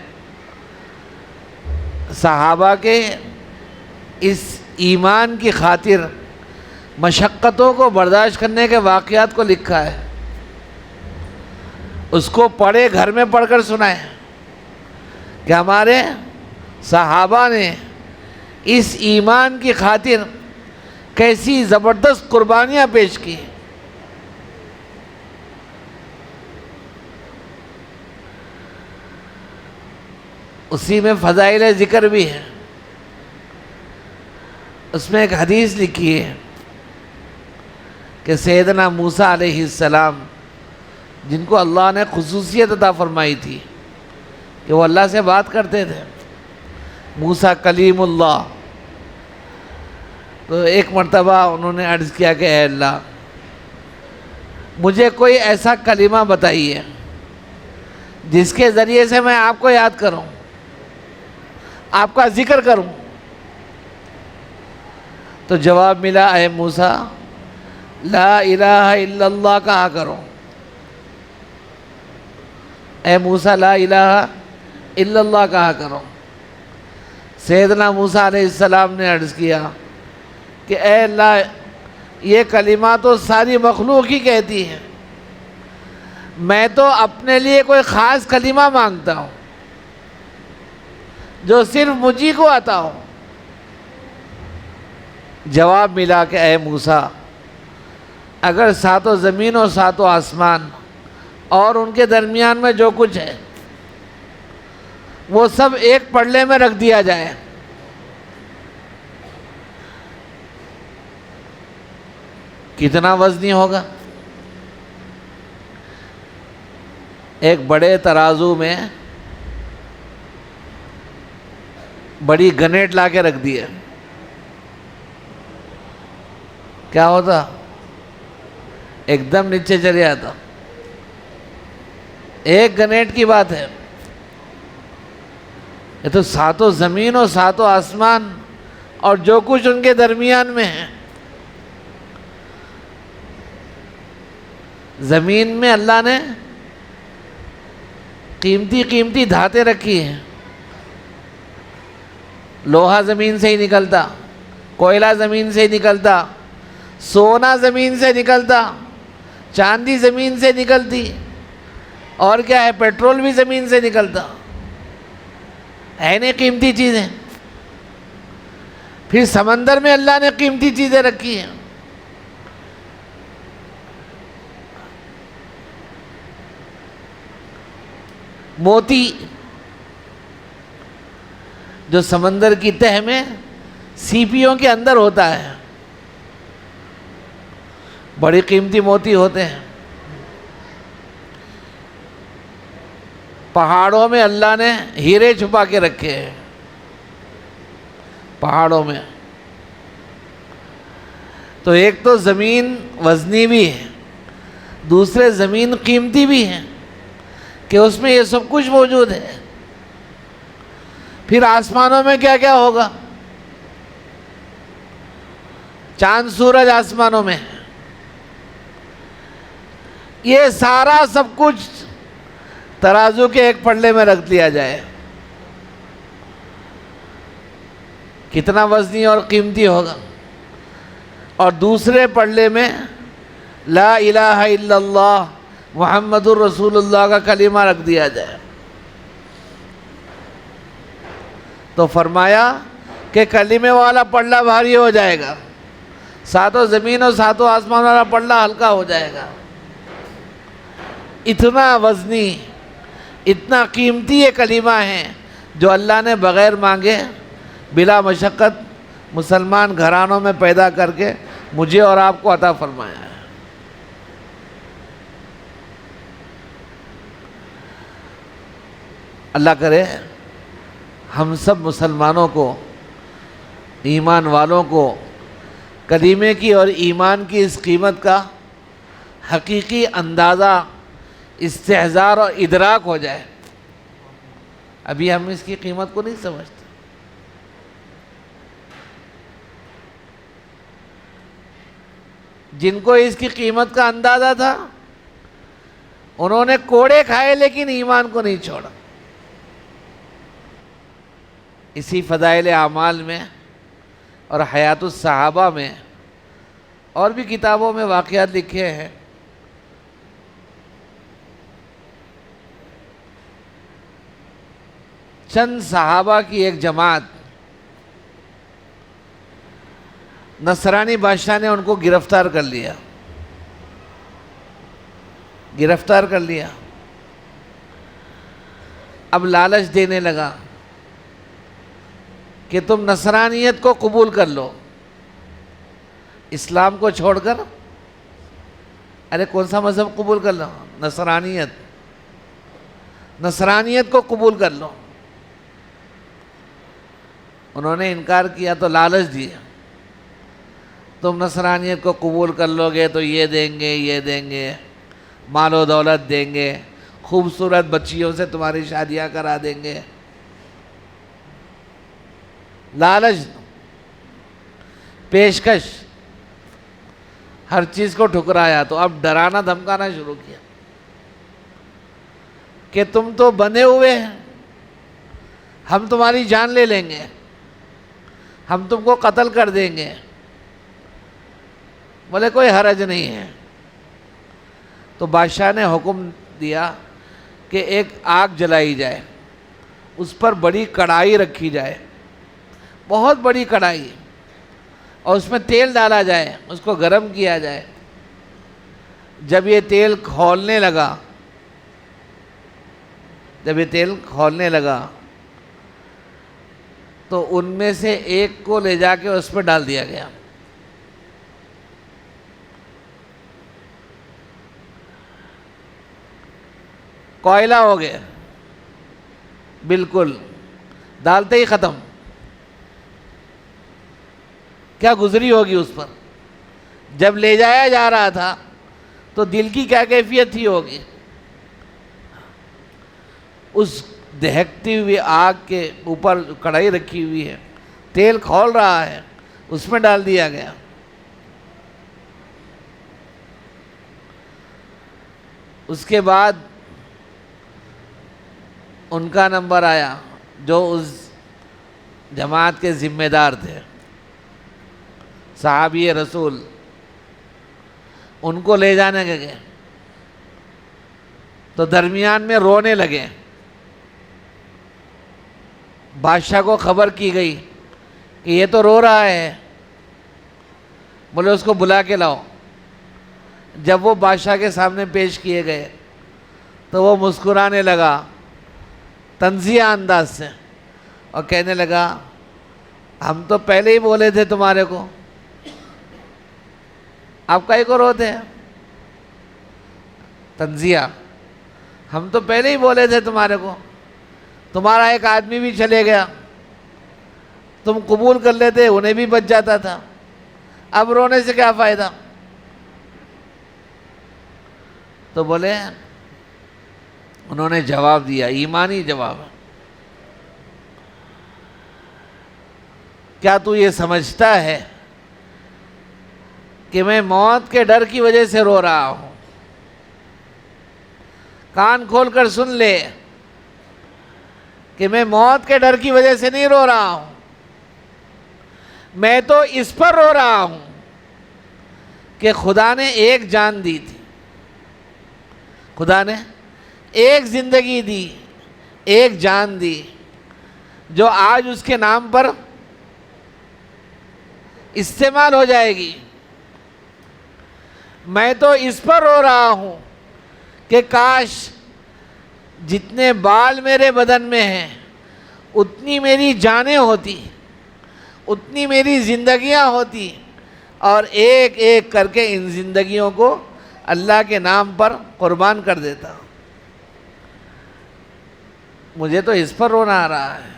صحابہ کے اس ایمان کی خاطر مشقتوں کو برداشت کرنے کے واقعات کو لکھا ہے۔ اس کو پڑھے، گھر میں پڑھ کر سنائے کہ ہمارے صحابہ نے اس ایمان کی خاطر کیسی زبردست قربانیاں پیش کی۔ اسی میں فضائل ذکر بھی ہے۔ اس میں ایک حدیث لکھی ہے کہ سیدنا موسیٰ علیہ السلام، جن کو اللہ نے خصوصیت عطا فرمائی تھی کہ وہ اللہ سے بات کرتے تھے، موسیٰ کلیم اللہ، تو ایک مرتبہ انہوں نے عرض کیا کہ اے اللہ مجھے کوئی ایسا کلمہ بتائیے جس کے ذریعے سے میں آپ کو یاد کروں، آپ کا ذکر کروں۔ تو جواب ملا، اے موسیٰ لا الہ الا اللہ کہا کرو، اے موسیٰ لا الہ الا اللہ کہا کرو۔ سیدنا موسیٰ علیہ السلام نے عرض کیا کہ اے اللہ یہ کلمہ تو ساری مخلوق ہی کہتی ہے، میں تو اپنے لیے کوئی خاص کلمہ مانگتا ہوں جو صرف مجھی کو آتا ہو۔ جواب ملا کہ اے موسیٰ اگر ساتوں زمین اور ساتوں آسمان اور ان کے درمیان میں جو کچھ ہے وہ سب ایک پلڑے میں رکھ دیا جائے، کتنا وزنی ہوگا؟ ایک بڑے ترازو میں بڑی گنیٹ لا کے رکھ دیے، کیا ہوتا؟ ایک دم نیچے چلے آتا۔ ایک گنیٹ کی بات ہے، یہ تو ساتوں زمین اور ساتوں آسمان اور جو کچھ ان کے درمیان میں ہے۔ زمین میں اللہ نے قیمتی قیمتی دھاتیں رکھی ہیں، لوہا زمین سے ہی نکلتا، کوئلہ زمین سے ہی نکلتا، سونا زمین سے نکلتا، چاندی زمین سے نکلتی، اور کیا ہے پیٹرول بھی زمین سے نکلتا، ہے نہیں قیمتی چیزیں۔ پھر سمندر میں اللہ نے قیمتی چیزیں رکھی ہیں، موتی جو سمندر کی تہ میں سیپیوں کے اندر ہوتا ہے، بڑی قیمتی موتی ہوتے ہیں۔ پہاڑوں میں اللہ نے ہیرے چھپا کے رکھے ہیں، پہاڑوں میں۔ تو ایک تو زمین وزنی بھی ہے، دوسرے زمین قیمتی بھی ہے کہ اس میں یہ سب کچھ موجود ہے۔ پھر آسمانوں میں کیا کیا ہوگا؟ چاند سورج آسمانوں میں، یہ سارا سب کچھ ترازو کے ایک پلڑے میں رکھ دیا جائے، کتنا وزنی اور قیمتی ہوگا. اور دوسرے پلڑے میں لا الہ الا اللہ محمد الرسول اللہ کا کلمہ رکھ دیا جائے. تو فرمایا کہ کلمے والا پلڑا بھاری ہو جائے گا، ساتوں زمین اور ساتوں آسمان والا پلڑا ہلکا ہو جائے گا. اتنا وزنی، اتنا قیمتی یہ کلمہ ہے جو اللہ نے بغیر مانگے بلا مشقت مسلمان گھرانوں میں پیدا کر کے مجھے اور آپ کو عطا فرمایا ہے. اللہ کرے ہم سب مسلمانوں کو، ایمان والوں کو کلمے کی اور ایمان کی اس قیمت کا حقیقی اندازہ، استحضار اور ادراک ہو جائے. ابھی ہم اس کی قیمت کو نہیں سمجھتے. جن کو اس کی قیمت کا اندازہ تھا انہوں نے کوڑے کھائے لیکن ایمان کو نہیں چھوڑا. اسی فضائل اعمال میں اور حیات الصحابہ میں اور بھی کتابوں میں واقعات لکھے ہیں. چند صحابہ کی ایک جماعت، نصرانی بادشاہ نے ان کو گرفتار کر لیا. اب لالچ دینے لگا کہ تم نصرانیت کو قبول کر لو، اسلام کو چھوڑ کر. ارے کون سا مذہب قبول کر لو؟ نصرانیت کو قبول کر لو. انہوں نے انکار کیا تو لالچ دیا، تم نصرانیت کو قبول کر لو گے تو یہ دیں گے، مال و دولت دیں گے، خوبصورت بچیوں سے تمہاری شادیاں کرا دیں گے. لالچ، پیشکش، ہر چیز کو ٹھکرایا. تو اب ڈرانا دھمکانا شروع کیا کہ تم تو بندھے ہوئے ہیں، ہم تمہاری جان لے لیں گے، ہم تم کو قتل کر دیں گے. بولے کوئی حرج نہیں ہے. تو بادشاہ نے حکم دیا کہ ایک آگ جلائی جائے، اس پر بڑی کڑھائی رکھی جائے، بہت بڑی کڑھائی، اور اس میں تیل ڈالا جائے، اس کو گرم کیا جائے. جب یہ تیل کھولنے لگا تو ان میں سے ایک کو لے جا کے اس پہ ڈال دیا گیا. کوئلہ ہو گیا بالکل، ڈالتے ہی ختم. کیا گزری ہوگی اس پر؟ جب لے جایا جا رہا تھا تو دل کی کیا کیفیت تھی ہوگی؟ اس دہکتی ہوئی آگ کے اوپر کڑھائی رکھی ہوئی ہے، تیل کھول رہا ہے، اس میں ڈال دیا گیا. اس کے بعد ان کا نمبر آیا جو اس جماعت کے ذمہ دار تھے، صحابی رسول. ان کو لے جانے گئے تو درمیان میں رونے لگے. بادشاہ کو خبر کی گئی کہ یہ تو رو رہا ہے. بولے اس کو بلا کے لاؤ. جب وہ بادشاہ کے سامنے پیش کیے گئے تو وہ مسکرانے لگا طنزیہ انداز سے اور کہنے لگا ہم تو پہلے ہی بولے تھے تمہارے کو، آپ کاہے کو روتے ہیں؟ طنزیہ، ہم تو پہلے ہی بولے تھے تمہارے کو، تمہارا ایک آدمی بھی چلے گیا، تم قبول کر لیتے انہیں بھی بچ جاتا تھا، اب رونے سے کیا فائدہ؟ تو بولے، انہوں نے جواب دیا، ایمانی جواب، کیا تو یہ سمجھتا ہے کہ میں موت کے ڈر کی وجہ سے رو رہا ہوں؟ کان کھول کر سن لے کہ میں موت کے ڈر کی وجہ سے نہیں رو رہا ہوں، میں تو اس پر رو رہا ہوں کہ خدا نے ایک جان دی تھی، خدا نے ایک زندگی دی، ایک جان دی، جو آج اس کے نام پر استعمال ہو جائے گی۔ میں تو اس پر رو رہا ہوں کہ کاش جتنے بال میرے بدن میں ہیں اتنی میری جانیں ہوتی، اتنی میری زندگیاں ہوتی، اور ایک ایک کر کے ان زندگیوں کو اللہ کے نام پر قربان کر دیتا۔ مجھے تو اس پر رونا آ رہا ہے۔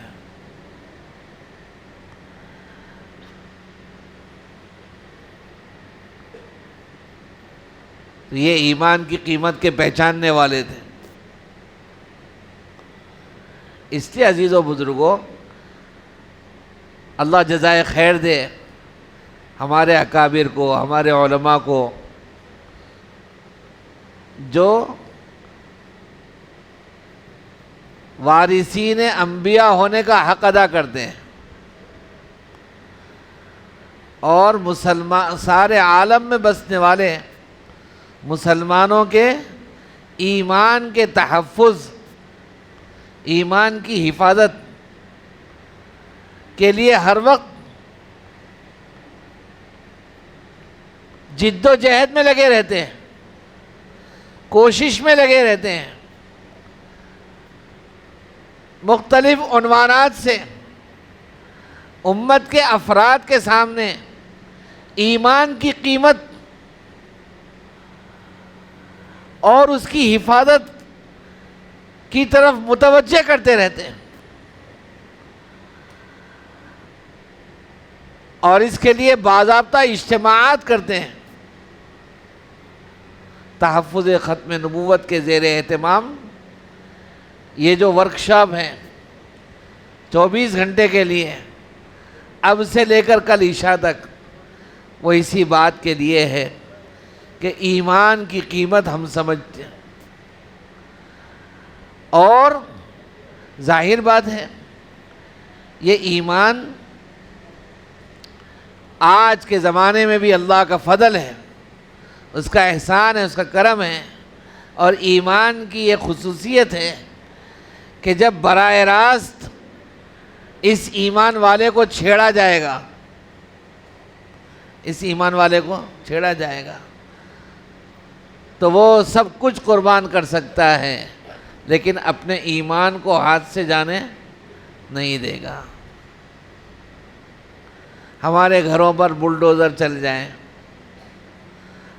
تو یہ ایمان کی قیمت کے پہچاننے والے تھے۔ اس لیے عزیز و بزرگوں، اللہ جزائے خیر دے ہمارے اکابر کو، ہمارے علماء کو، جو وارثین انبیاء ہونے کا حق ادا کرتے ہیں اور سارے عالم میں بسنے والے مسلمانوں کے ایمان کے تحفظ، ایمان کی حفاظت کے لیے ہر وقت جد و جہد میں لگے رہتے ہیں، کوشش میں لگے رہتے ہیں، مختلف عنوانات سے امت کے افراد کے سامنے ایمان کی قیمت اور اس کی حفاظت کی طرف متوجہ کرتے رہتے ہیں، اور اس کے لیے باضابطہ اجتماعات کرتے ہیں۔ تحفظ ختم نبوت کے زیر اہتمام یہ جو ورکشاپ ہیں 24 گھنٹے کے لیے، اب سے لے کر کل عشاء تک، وہ اسی بات کے لیے ہے کہ ایمان کی قیمت ہم سمجھتے ہیں۔ اور ظاہر بات ہے یہ ایمان آج کے زمانے میں بھی اللہ کا فضل ہے، اس کا احسان ہے، اس کا کرم ہے، اور ایمان کی یہ خصوصیت ہے کہ جب براہ راست اس ایمان والے کو چھیڑا جائے گا، اس ایمان والے کو چھیڑا جائے گا تو وہ سب کچھ قربان کر سکتا ہے، لیکن اپنے ایمان کو ہاتھ سے جانے نہیں دے گا۔ ہمارے گھروں پر بلڈوزر چل جائیں،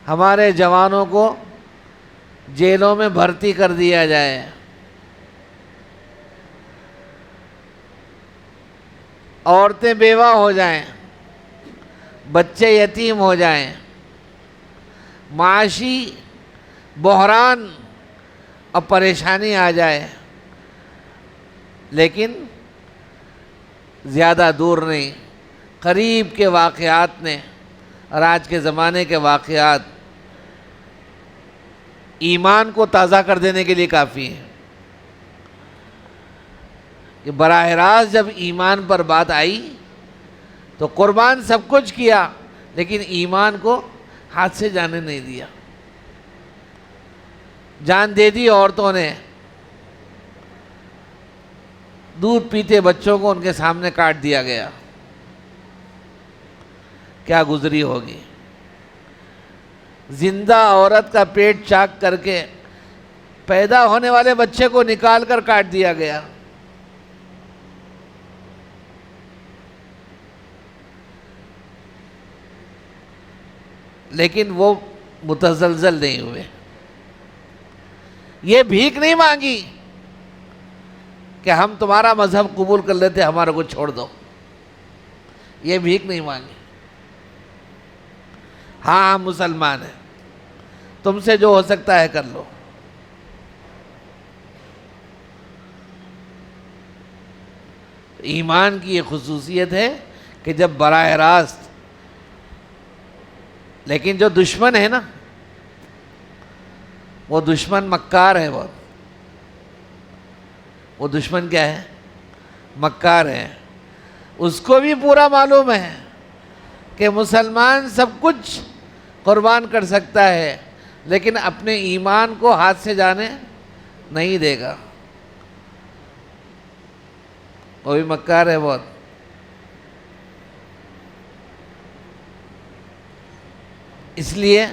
ہمارے جوانوں کو جیلوں میں بھرتی کر دیا جائے، عورتیں بیوہ ہو جائیں، بچے یتیم ہو جائیں، معاشی بحران اور پریشانی آ جائے، لیکن زیادہ دور نہیں، قریب کے واقعات نے اور آج کے زمانے کے واقعات ایمان کو تازہ کر دینے کے لیے کافی ہیں کہ براہ راست جب ایمان پر بات آئی تو قربان سب کچھ کیا، لیکن ایمان کو ہاتھ سے جانے نہیں دیا، جان دے دی عورتوں نے، دودھ پیتے بچوں کو ان کے سامنے کاٹ دیا گیا۔ کیا گزری ہوگی؟ زندہ عورت کا پیٹ چاک کر کے پیدا ہونے والے بچے کو نکال کر کاٹ دیا گیا۔ لیکن وہ متزلزل نہیں ہوئے، یہ بھیک نہیں مانگی کہ ہم تمہارا مذہب قبول کر لیتے، ہمارا کو چھوڑ دو، یہ بھیک نہیں مانگی۔ ہاں ہم مسلمان ہیں، تم سے جو ہو سکتا ہے کر لو۔ ایمان کی یہ خصوصیت ہے کہ جب براہ راست، لیکن جو دشمن ہے نا، وہ دشمن مکار ہے بہت، وہ دشمن کیا ہے؟ مکار ہے. اس کو بھی پورا معلوم ہے کہ مسلمان سب کچھ قربان کر سکتا ہے لیکن اپنے ایمان کو ہاتھ سے جانے نہیں دے گا. وہ بھی مکار ہے بہت. اس لیے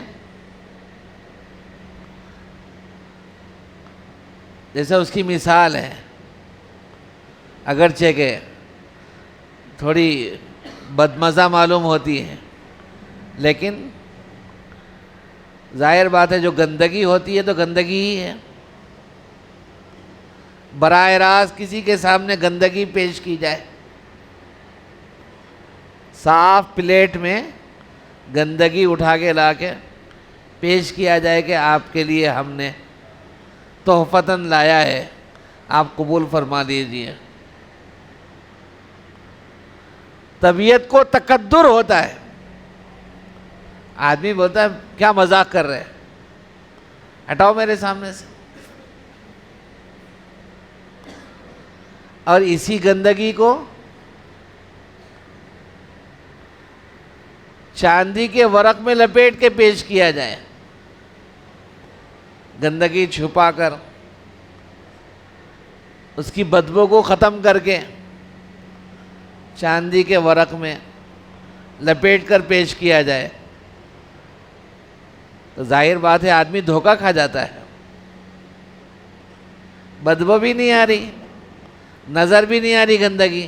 جیسے اس کی مثال ہے، اگرچہ کہ تھوڑی بدمزہ معلوم ہوتی ہے لیکن ظاہر بات ہے جو گندگی ہوتی ہے تو گندگی ہی ہے. براہ راست کسی کے سامنے گندگی پیش کی جائے، صاف پلیٹ میں گندگی اٹھا کے لا کے پیش کیا جائے کہ آپ کے لیے ہم نے تحفتاً لایا ہے، آپ قبول فرما لیجیے. طبیعت کو تکدر ہوتا ہے. آدمی بولتا ہے کیا مذاق کر رہے، ہٹاؤ میرے سامنے سے. اور اسی گندگی کو چاندی کے ورق میں لپیٹ کے پیش کیا جائے، گندگی چھپا کر اس کی بدبو کو ختم کر کے چاندی کے ورق میں لپیٹ کر پیش کیا جائے تو ظاہر بات ہے آدمی دھوکہ کھا جاتا ہے. بدبو بھی نہیں آ رہی، نظر بھی نہیں آ رہی گندگی،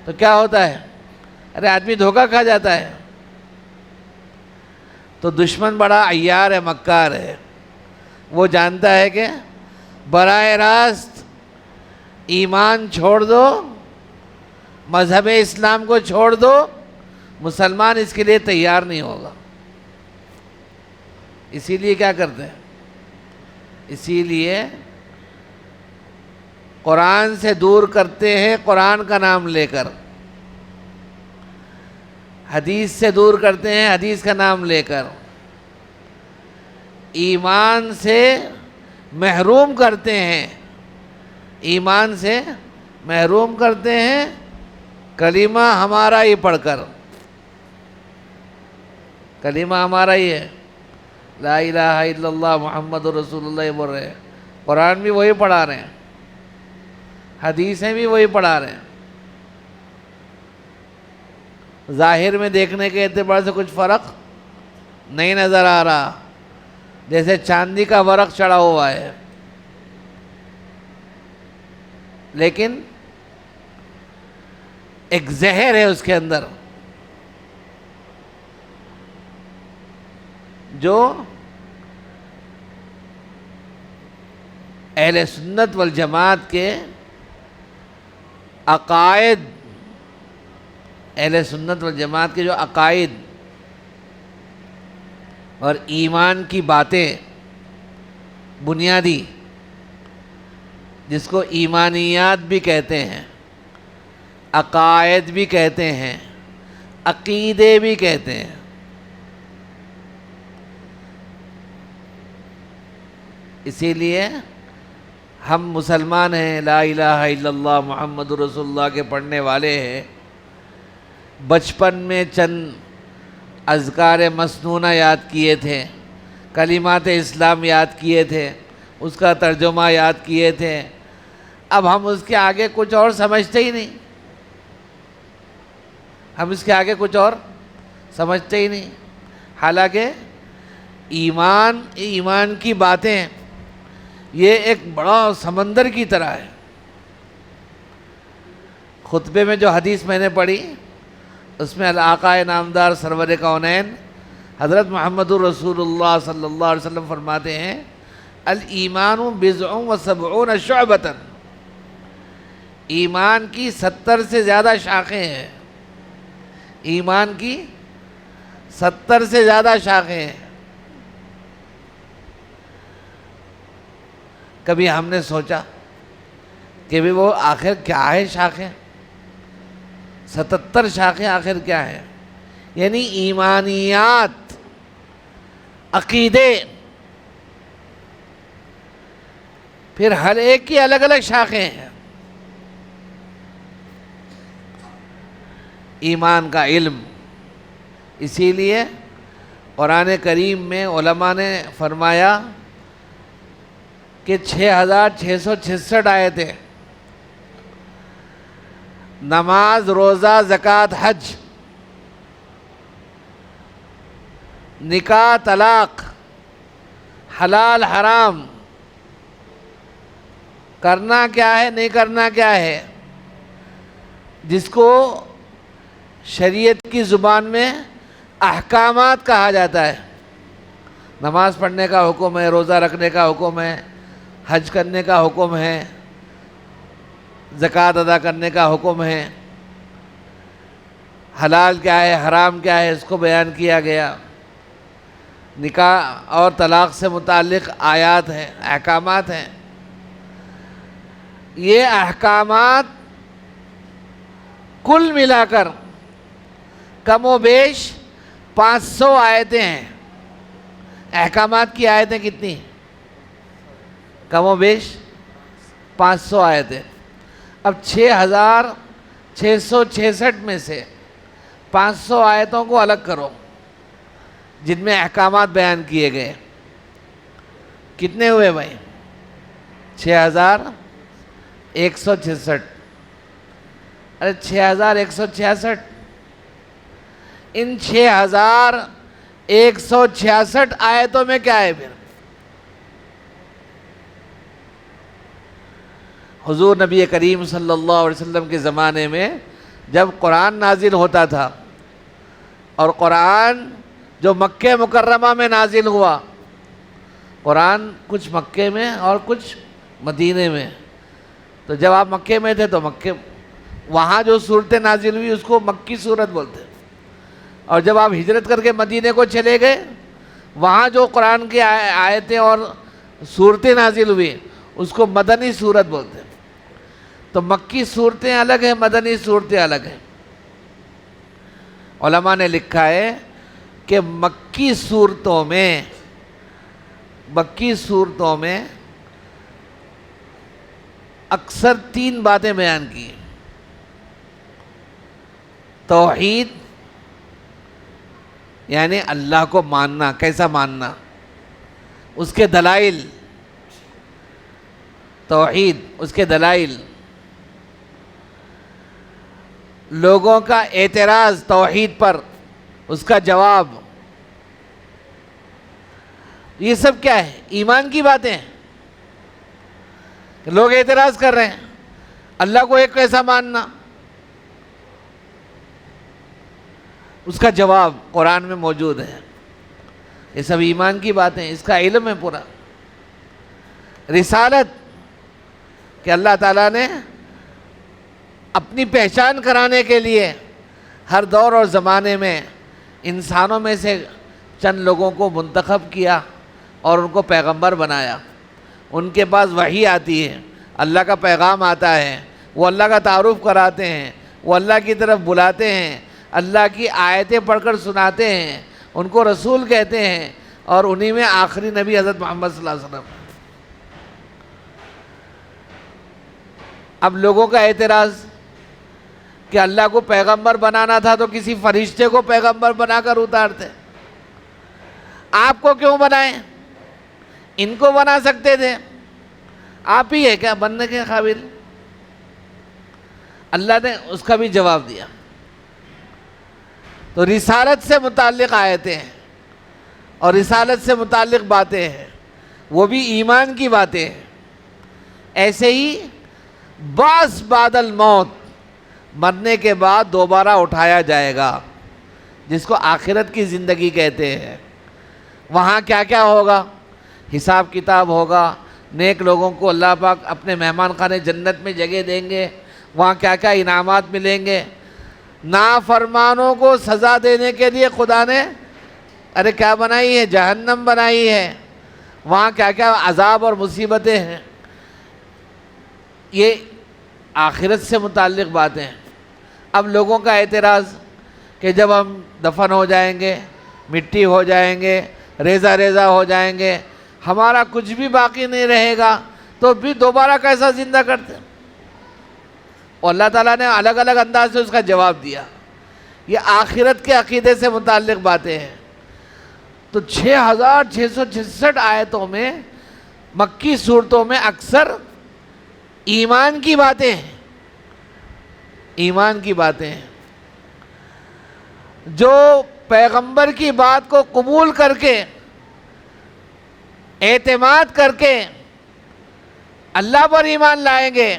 تو کیا ہوتا ہے؟ ارے آدمی دھوکہ کھا جاتا ہے. تو دشمن بڑا عیار ہے، مکار ہے. وہ جانتا ہے کہ براہ راست ایمان چھوڑ دو، مذہب اسلام کو چھوڑ دو، مسلمان اس کے لیے تیار نہیں ہوگا. اسی لیے کیا کرتے ہیں؟ اسی لیے قرآن سے دور کرتے ہیں، قرآن کا نام لے کر. حدیث سے دور کرتے ہیں، حدیث کا نام لے کر. ایمان سے محروم کرتے ہیں، ایمان سے محروم کرتے ہیں کلمہ ہمارا ہی پڑھ کر. کلمہ ہمارا ہی ہے، لا الہ الا اللہ محمد رسول اللہ بول رہے ہیں. قرآن بھی وہی پڑھا رہے ہیں، حدیثیں بھی وہی پڑھا رہے ہیں. ظاہر میں دیکھنے کے اعتبار سے کچھ فرق نہیں نظر آ رہا، جیسے چاندی کا ورق چڑھا ہوا ہے، لیکن ایک زہر ہے اس کے اندر جو اہل سنت والجماعت کے عقائد، اہل سنت والجماعت کے جو عقائد اور ایمان کی باتیں بنیادی، جس کو ایمانیات بھی کہتے ہیں، عقائد بھی کہتے ہیں، عقیدے بھی کہتے ہیں. اسی لیے ہم مسلمان ہیں، لا الہ الا اللہ محمد رسول اللہ کے پڑھنے والے ہیں. بچپن میں چند اذکار مسنونہ یاد کیے تھے، کلمات اسلام یاد کیے تھے، اس کا ترجمہ یاد کیے تھے. اب ہم اس کے آگے کچھ اور سمجھتے ہی نہیں، ہم اس کے آگے کچھ اور سمجھتے ہی نہیں. حالانکہ ایمان کی باتیں یہ ایک بڑا سمندر کی طرح ہے. خطبے میں جو حدیث میں نے پڑھی اس میں آقا نامدار سرور کونین حضرت محمد الرسول اللہ صلی اللہ علیہ وسلم فرماتے ہیں الایمان بضع و سبعون شعبۃ، ایمان کی 70 سے زیادہ شاخیں ہیں، ایمان کی 70 سے زیادہ شاخیں ہیں. کبھی ہم نے سوچا کہ بھی وہ آخر کیا ہے شاخیں؟ 77 شاخیں آخر کیا ہے؟ یعنی ایمانیات، عقیدے. پھر ہر ایک کی الگ الگ شاخیں ہیں. ایمان کا علم، اسی لیے قرآن کریم میں علماء نے فرمایا کہ 6666 آیتیں نماز، روزہ، زکوٰۃ، حج، نکاح، طلاق، حلال حرام، کرنا کیا ہے نہیں کرنا کیا ہے، جس کو شریعت کی زبان میں احکامات کہا جاتا ہے. نماز پڑھنے کا حکم ہے، روزہ رکھنے کا حکم ہے، حج کرنے کا حکم ہے، زکوٰۃ ادا کرنے کا حکم ہے، حلال کیا ہے حرام کیا ہے اس کو بیان کیا گیا. نکاح اور طلاق سے متعلق آیات ہیں، احکامات ہیں. یہ احکامات کل ملا کر کم و بیش 500 آیتیں ہیں. احکامات کی آیتیں کتنی؟ کم و بیش 500 آیتیں. اب 6666 میں سے 500 آیتوں کو الگ کرو جن میں احکامات بیان کیے گئے. کتنے ہوئے بھائی؟ 6166. ارے 6166. ان 6166 آیتوں میں کیا ہے پھر؟ حضور نبی کریم صلی اللہ علیہ وسلم کے زمانے میں جب قرآن نازل ہوتا تھا، اور قرآن جو مکہ مکرمہ میں نازل ہوا، قرآن کچھ مکے میں اور کچھ مدینے میں. تو جب آپ مکے میں تھے تو مکے وہاں جو صورتیں نازل ہوئی اس کو مکی صورت بولتے، اور جب آپ ہجرت کر کے مدینے کو چلے گئے وہاں جو قرآن کی آیتیں اور صورتیں نازل ہوئی اس کو مدنی صورت بولتے. تو مکی صورتیں الگ ہیں، مدنی صورتیں الگ ہیں. علماء نے لکھا ہے کہ مکی صورتوں میں اکثر 3 باتیں بیان کی. توحید یعنی اللہ کو ماننا، کیسا ماننا، اس کے دلائل. توحید، اس کے دلائل. لوگوں کا اعتراض توحید پر، اس کا جواب. یہ سب کیا ہے؟ ایمان کی باتیں ہیں. لوگ اعتراض کر رہے ہیں اللہ کو ایک کیسا ماننا، اس کا جواب قرآن میں موجود ہے. یہ سب ایمان کی باتیں، اس کا علم ہے پورا. رسالت کہ اللہ تعالیٰ نے اپنی پہچان کرانے کے لیے ہر دور اور زمانے میں انسانوں میں سے چند لوگوں کو منتخب کیا اور ان کو پیغمبر بنایا. ان کے پاس وحی آتی ہے، اللہ کا پیغام آتا ہے، وہ اللہ کا تعارف کراتے ہیں، وہ اللہ کی طرف بلاتے ہیں، اللہ کی آیتیں پڑھ کر سناتے ہیں، ان کو رسول کہتے ہیں، اور انہی میں آخری نبی حضرت محمد صلی اللہ علیہ وسلم. اب لوگوں کا اعتراض کہ اللہ کو پیغمبر بنانا تھا تو کسی فرشتے کو پیغمبر بنا کر اتارتے، آپ کو کیوں بنائیں؟ ان کو بنا سکتے تھے، آپ ہی ہے کیا بننے کے قابل؟ اللہ نے اس کا بھی جواب دیا. تو رسالت سے متعلق آیتیں ہیں اور رسالت سے متعلق باتیں ہیں، وہ بھی ایمان کی باتیں ہیں. ایسے ہی بعث بعد الموت، مرنے کے بعد دوبارہ اٹھایا جائے گا، جس کو آخرت کی زندگی کہتے ہیں. وہاں کیا کیا ہوگا؟ حساب کتاب ہوگا، نیک لوگوں کو اللہ پاک اپنے مہمان خانے جنت میں جگہ دیں گے، وہاں کیا کیا انعامات ملیں گے. نافرمانوں کو سزا دینے کے لیے خدا نے کیا بنائی ہے؟ جہنم بنائی ہے. وہاں کیا کیا عذاب اور مصیبتیں ہیں. یہ آخرت سے متعلق باتیں ہیں. اب لوگوں کا اعتراض کہ جب ہم دفن ہو جائیں گے، مٹی ہو جائیں گے، ریزہ ریزہ ہو جائیں گے، ہمارا کچھ بھی باقی نہیں رہے گا، تو بھی دوبارہ کیسا زندہ کرتے؟ اور اللہ تعالیٰ نے الگ الگ انداز سے اس کا جواب دیا. یہ آخرت کے عقیدے سے متعلق باتیں ہیں. تو 6666 آیتوں میں مکی صورتوں میں اکثر ایمان کی باتیں ہیں. ایمان کی باتیں ہیں. جو پیغمبر کی بات کو قبول کر کے اعتماد کر کے اللہ پر ایمان لائیں گے،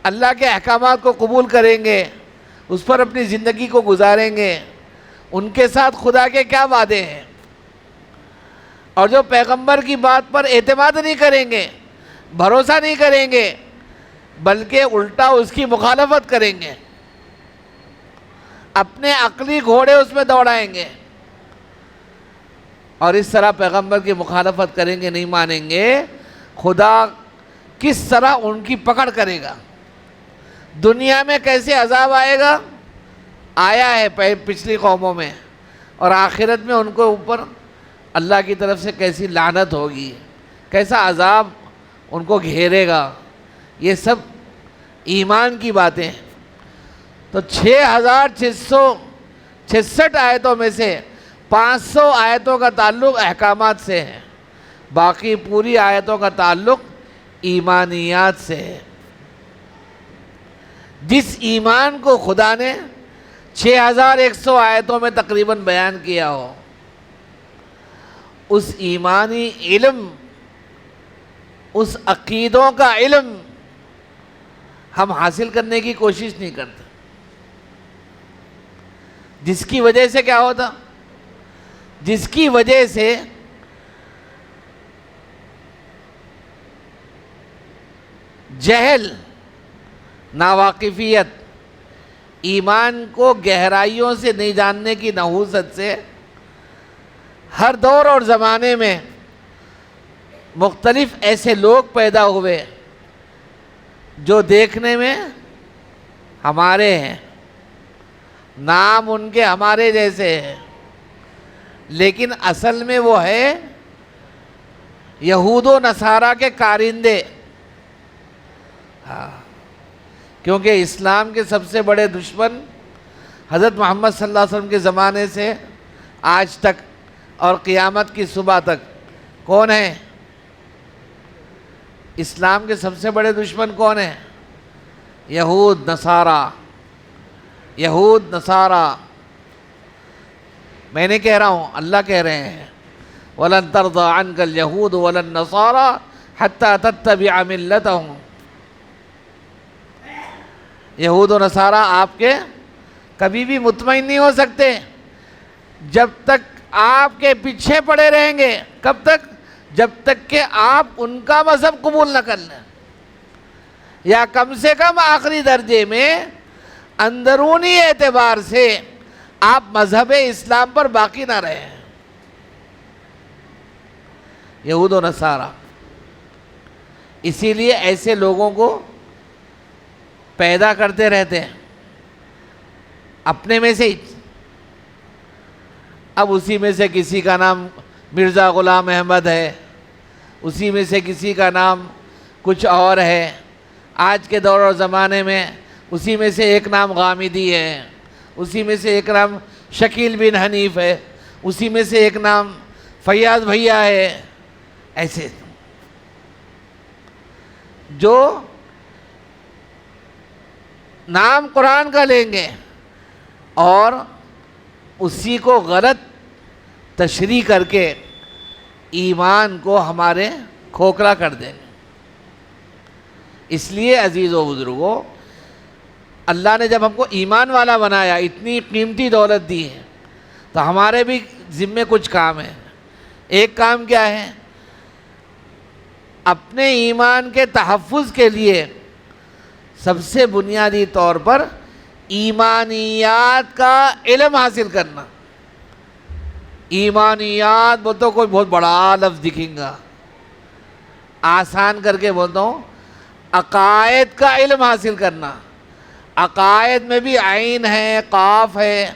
اللہ کے احکامات کو قبول کریں گے، اس پر اپنی زندگی کو گزاریں گے، ان کے ساتھ خدا کے کیا وعدے ہیں. اور جو پیغمبر کی بات پر اعتماد نہیں کریں گے، بھروسہ نہیں کریں گے، بلکہ الٹا اس کی مخالفت کریں گے، اپنے عقلی گھوڑے اس میں دوڑائیں گے، اور اس طرح پیغمبر کی مخالفت کریں گے، نہیں مانیں گے، خدا کس طرح ان کی پکڑ کرے گا. دنیا میں کیسے عذاب آئے گا، آیا ہے پچھلی قوموں میں، اور آخرت میں ان کو اوپر اللہ کی طرف سے کیسی لعنت ہوگی، کیسا عذاب ان کو گھیرے گا. یہ سب ایمان کی باتیں ہیں. تو 6666 آیتوں میں سے 500 آیتوں کا تعلق احکامات سے ہے، باقی پوری آیتوں کا تعلق ایمانیات سے ہے. جس ایمان کو خدا نے 6100 آیتوں میں تقریباً بیان کیا ہو، اس ایمانی علم، اس عقیدوں کا علم ہم حاصل کرنے کی کوشش نہیں کرتے. جس کی وجہ سے کیا ہوتا؟ جس کی وجہ سے جہل، ناواقفیت، ایمان کو گہرائیوں سے نہیں جاننے کی نحوست سے ہر دور اور زمانے میں مختلف ایسے لوگ پیدا ہوئے جو دیکھنے میں ہمارے ہیں، نام ان کے ہمارے جیسے ہیں، لیکن اصل میں وہ ہے یہود و نصارہ کے کارندے. کیونکہ اسلام کے سب سے بڑے دشمن حضرت محمد صلی اللہ علیہ وسلم کے زمانے سے آج تک اور قیامت کی صبح تک کون ہیں؟ اسلام کے سب سے بڑے دشمن کون ہیں؟ یہود نصارہ. یہود نصارہ. میں نہیں کہہ رہا ہوں، اللہ کہہ رہے ہیں وَلَن تَرْضَىٰ عَنْكَ الْيَهُودُ وَلَا النَّصَارَىٰ حَتَّىٰ تَتَّبِعَ مِلَّتَهُمْ. یہود و نصارہ آپ کے کبھی بھی مطمئن نہیں ہو سکتے جب تک آپ کے پیچھے پڑے رہیں گے. کب تک؟ جب تک کہ آپ ان کا مذہب قبول نہ کر لیں، یا کم سے کم آخری درجے میں اندرونی اعتبار سے آپ مذہب اسلام پر باقی نہ رہیں. یہود و نصارہ. اسی لیے ایسے لوگوں کو پیدا کرتے رہتے ہیں اپنے میں سے ہی. اب اسی میں سے کسی کا نام مرزا غلام احمد ہے، اسی میں سے کسی کا نام کچھ اور ہے. آج کے دور اور زمانے میں اسی میں سے ایک نام غامدی ہے، اسی میں سے ایک نام شکیل بن حنیف ہے، اسی میں سے ایک نام فیاض بھیا ہے. ایسے جو نام قرآن کا لیں گے اور اسی کو غلط تشریح کر کے ایمان کو ہمارے کھوکھلا کر دیں گے. اس لیے عزیز و بزرگوں، اللہ نے جب ہم کو ایمان والا بنایا، اتنی قیمتی دولت دی ہے، تو ہمارے بھی ذمے کچھ کام ہیں. ایک کام کیا ہے؟ اپنے ایمان کے تحفظ کے لیے سب سے بنیادی طور پر ایمانیات کا علم حاصل کرنا. ایمانیات بولتا ہوں، کوئی بہت بڑا لفظ دکھیں گا، آسان کر کے بولتا ہوں، عقائد کا علم حاصل کرنا. عقائد میں بھی عین ہے، قاف ہے،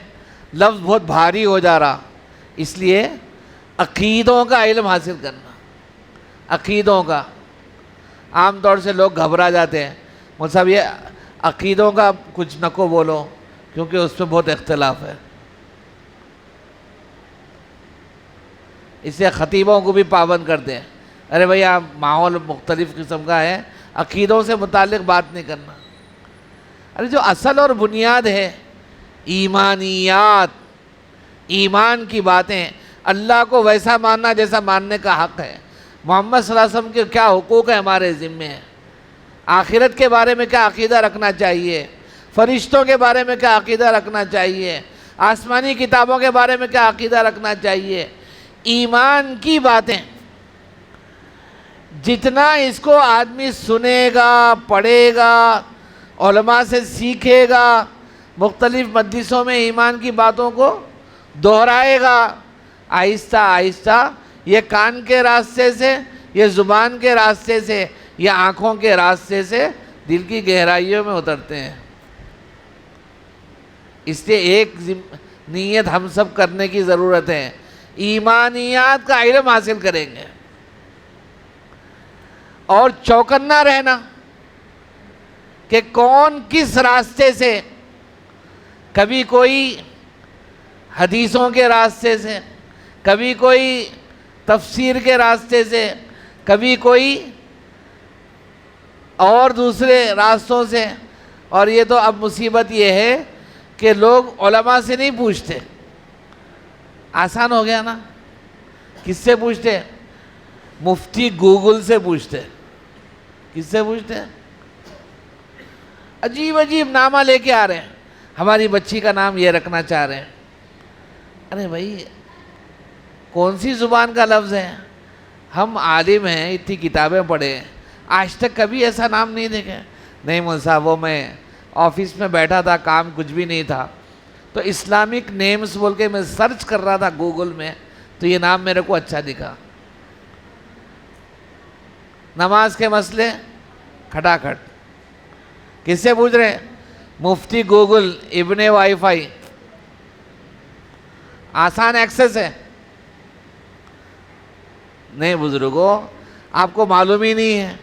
لفظ بہت بھاری ہو جا رہا، اس لیے عقیدوں کا علم حاصل کرنا. عقیدوں کا. عام طور سے لوگ گھبرا جاتے ہیں، مول صاحب یہ عقیدوں کا کچھ نہ کو بولو کیونکہ اس میں بہت اختلاف ہے. اس سے خطیبوں کو بھی پابند کرتے ہیں، ارے بھائی آپ ماحول مختلف قسم کا ہے، عقیدوں سے متعلق بات نہیں کرنا. ارے جو اصل اور بنیاد ہے ایمانیات، ایمان کی باتیں، اللہ کو ویسا ماننا جیسا ماننے کا حق ہے، محمد صلی اللہ علیہ وسلم کے کیا حقوق ہیں ہمارے ذمے ہیں، آخرت کے بارے میں کیا عقیدہ رکھنا چاہیے، فرشتوں کے بارے میں کیا عقیدہ رکھنا چاہیے، آسمانی کتابوں کے بارے میں کیا عقیدہ رکھنا چاہیے، ایمان کی باتیں جتنا اس کو آدمی سنے گا، پڑھے گا، علماء سے سیکھے گا، مختلف مجلسوں میں ایمان کی باتوں کو دہرائے گا، آہستہ آہستہ یہ کان کے راستے سے، یہ زبان کے راستے سے، یہ آنکھوں کے راستے سے دل کی گہرائیوں میں اترتے ہیں. اس لیے ایک نیت ہم سب کرنے کی ضرورت ہے، ایمانیات کا علم حاصل کریں گے اور چوکنا رہنا کہ کون کس راستے سے، کبھی کوئی حدیثوں کے راستے سے، کبھی کوئی تفسیر کے راستے سے، کبھی کوئی اور دوسرے راستوں سے. اور یہ تو اب مصیبت یہ ہے کہ لوگ علماء سے نہیں پوچھتے، آسان ہو گیا نا، کس سے پوچھتے؟ مفتی گوگل سے پوچھتے. کس سے پوچھتے؟ عجیب عجیب نامہ لے کے آ رہے ہیں، ہماری بچی کا نام یہ رکھنا چاہ رہے ہیں. ارے بھائی کون سی زبان کا لفظ ہے؟ ہم عالم ہیں، اتنی کتابیں پڑھے، آج تک کبھی ایسا نام نہیں دیکھے. نہیں مول صاحب وہ میں آفس میں بیٹھا تھا، کام کچھ بھی نہیں تھا، تو اسلامک نیمز بول کے میں سرچ کر رہا تھا گوگل میں، تو یہ نام میرے کو اچھا دکھا. نماز کے مسئلے کھٹاکھٹ کس سے پوچھ رہے ہیں؟ مفتی گوگل، ابن وائی فائی، آسان ایکسس ہے. نہیں بزرگوں، آپ کو معلوم ہی نہیں ہے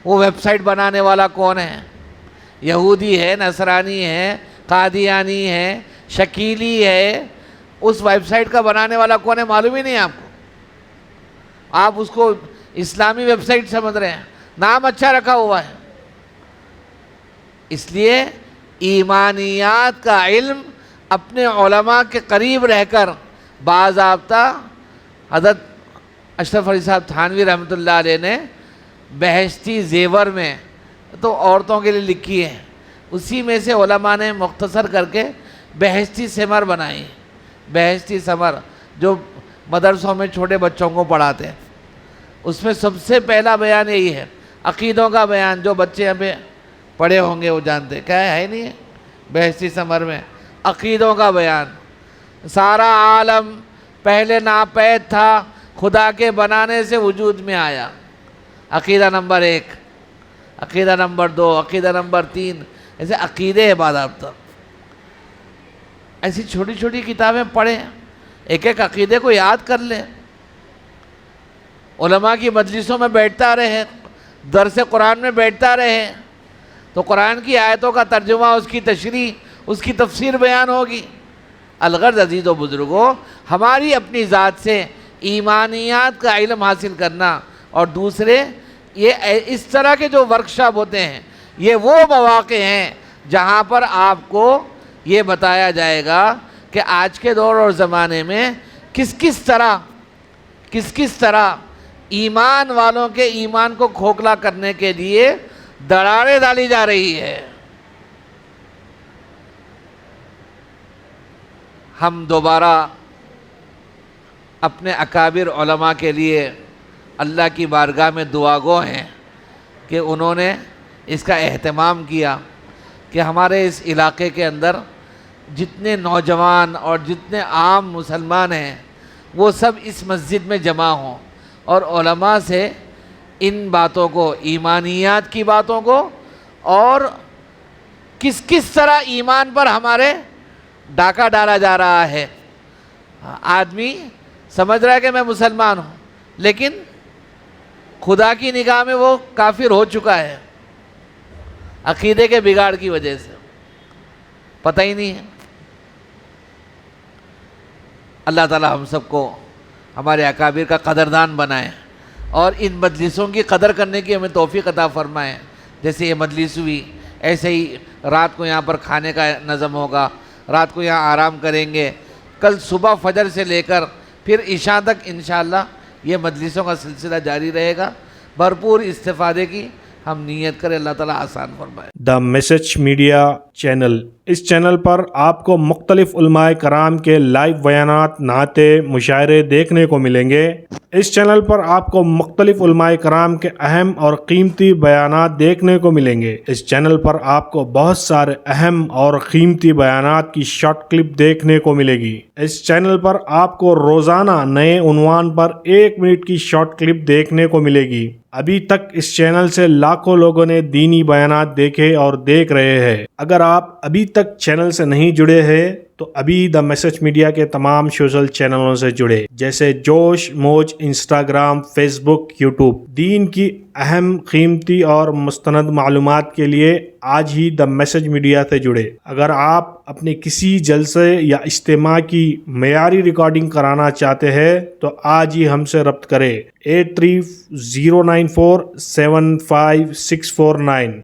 وہ ویب سائٹ بنانے والا کون ہے، یہودی ہے، نصرانی ہے، قادیانی ہے، شکیلی ہے. اس ویب سائٹ کا بنانے والا کون ہے معلوم ہی نہیں آپ کو. آپ اس کو اسلامی ویب سائٹ سمجھ رہے ہیں، نام اچھا رکھا ہوا ہے. اس لیے ایمانیات کا علم اپنے علماء کے قریب رہ کر باضابطہ. حضرت اشرف علی صاحب تھانوی رحمۃ اللہ علیہ نے بہشتی زیور میں تو عورتوں کے لیے لکھی ہے، اسی میں سے علماء نے مختصر کر کے بہشتی ثمر بنائی. بہشتی ثمر جو مدرسوں میں چھوٹے بچوں کو پڑھاتے ہیں، اس میں سب سے پہلا بیان یہی ہے، عقیدوں کا بیان. جو بچے یہاں پہ پڑھے ہوں گے وہ جانتے کیا ہے نہیں ہے بہشتی ثمر میں عقیدوں کا بیان. سارا عالم پہلے ناپید تھا، خدا کے بنانے سے وجود میں آیا. عقیدہ نمبر 1، عقیدہ نمبر 2، عقیدہ نمبر 3، ایسے عقیدے باضابطہ. ایسی چھوٹی چھوٹی کتابیں پڑھیں، ایک ایک عقیدے کو یاد کر لیں، علماء کی مجلسوں میں بیٹھتا رہے، درس قرآن میں بیٹھتا رہے، تو قرآن کی آیتوں کا ترجمہ، اس کی تشریح، اس کی تفسیر بیان ہوگی. الغرض عزیز و بزرگوں، ہماری اپنی ذات سے ایمانیات کا علم حاصل کرنا، اور دوسرے یہ اس طرح کے جو ورکشاپ ہوتے ہیں، یہ وہ مواقع ہیں جہاں پر آپ کو یہ بتایا جائے گا کہ آج کے دور اور زمانے میں کس کس طرح ایمان والوں کے ایمان کو کھوکھلا کرنے کے لیے دراڑیں ڈالی جا رہی ہے. ہم دوبارہ اپنے اکابر علماء کے لیے اللہ کی بارگاہ میں دعا گو ہیں کہ انہوں نے اس کا اہتمام کیا کہ ہمارے اس علاقے کے اندر جتنے نوجوان اور جتنے عام مسلمان ہیں وہ سب اس مسجد میں جمع ہوں، اور علماء سے ان باتوں کو، ایمانیات کی باتوں کو، اور کس طرح ایمان پر ہمارے ڈاکہ ڈالا جا رہا ہے. آدمی سمجھ رہا ہے کہ میں مسلمان ہوں، لیکن خدا کی نگاہ میں وہ کافر ہو چکا ہے عقیدے کے بگاڑ کی وجہ سے، پتہ ہی نہیں ہے۔ اللہ تعالی ہم سب کو ہمارے اکابر کا قدردان بنائے اور ان مجلسوں کی قدر کرنے کی ہمیں توفیق عطا فرمائے۔ جیسے یہ مجلس ہوئی، ایسے ہی رات کو یہاں پر کھانے کا نظم ہوگا، رات کو یہاں آرام کریں گے، کل صبح فجر سے لے کر پھر عشاء تک انشاءاللہ یہ مجلسوں کا سلسلہ جاری رہے گا۔ بھرپور استفادے کی ہم نیت کریں، اللہ تعالیٰ آسان فرمائے۔ دا میسج میڈیا چینل، اس چینل پر آپ کو مختلف علماء کرام کے لائیو بیانات، نعتیں، مشاعرے دیکھنے کو ملیں گے۔ اس چینل پر آپ کو مختلف علماء کرام کے اہم اور قیمتی بیانات دیکھنے کو ملیں گے۔ اس چینل پر آپ کو بہت سارے اہم اور قیمتی بیانات کی شارٹ کلپ دیکھنے کو ملے گی۔ اس چینل پر آپ کو روزانہ نئے عنوان پر 1 منٹ کی شارٹ کلپ دیکھنے کو ملے گی۔ ابھی تک اس چینل سے لاکھوں لوگوں نے دینی بیانات دیکھے اور دیکھ رہے ہیں۔ اگر آپ ابھی تک چینل سے نہیں جڑے ہیں تو ابھی دا میسج میڈیا کے تمام سوشل چینلوں سے جڑے، جیسے جوش موج، انسٹاگرام، فیس بک، یوٹیوب۔ دین کی اہم، قیمتی اور مستند معلومات کے لیے آج ہی دا میسج میڈیا سے جڑے۔ اگر آپ اپنے کسی جلسے یا اجتماع کی معیاری ریکارڈنگ کرانا چاہتے ہیں تو آج ہی ہم سے رابطہ کریں۔ 8309475649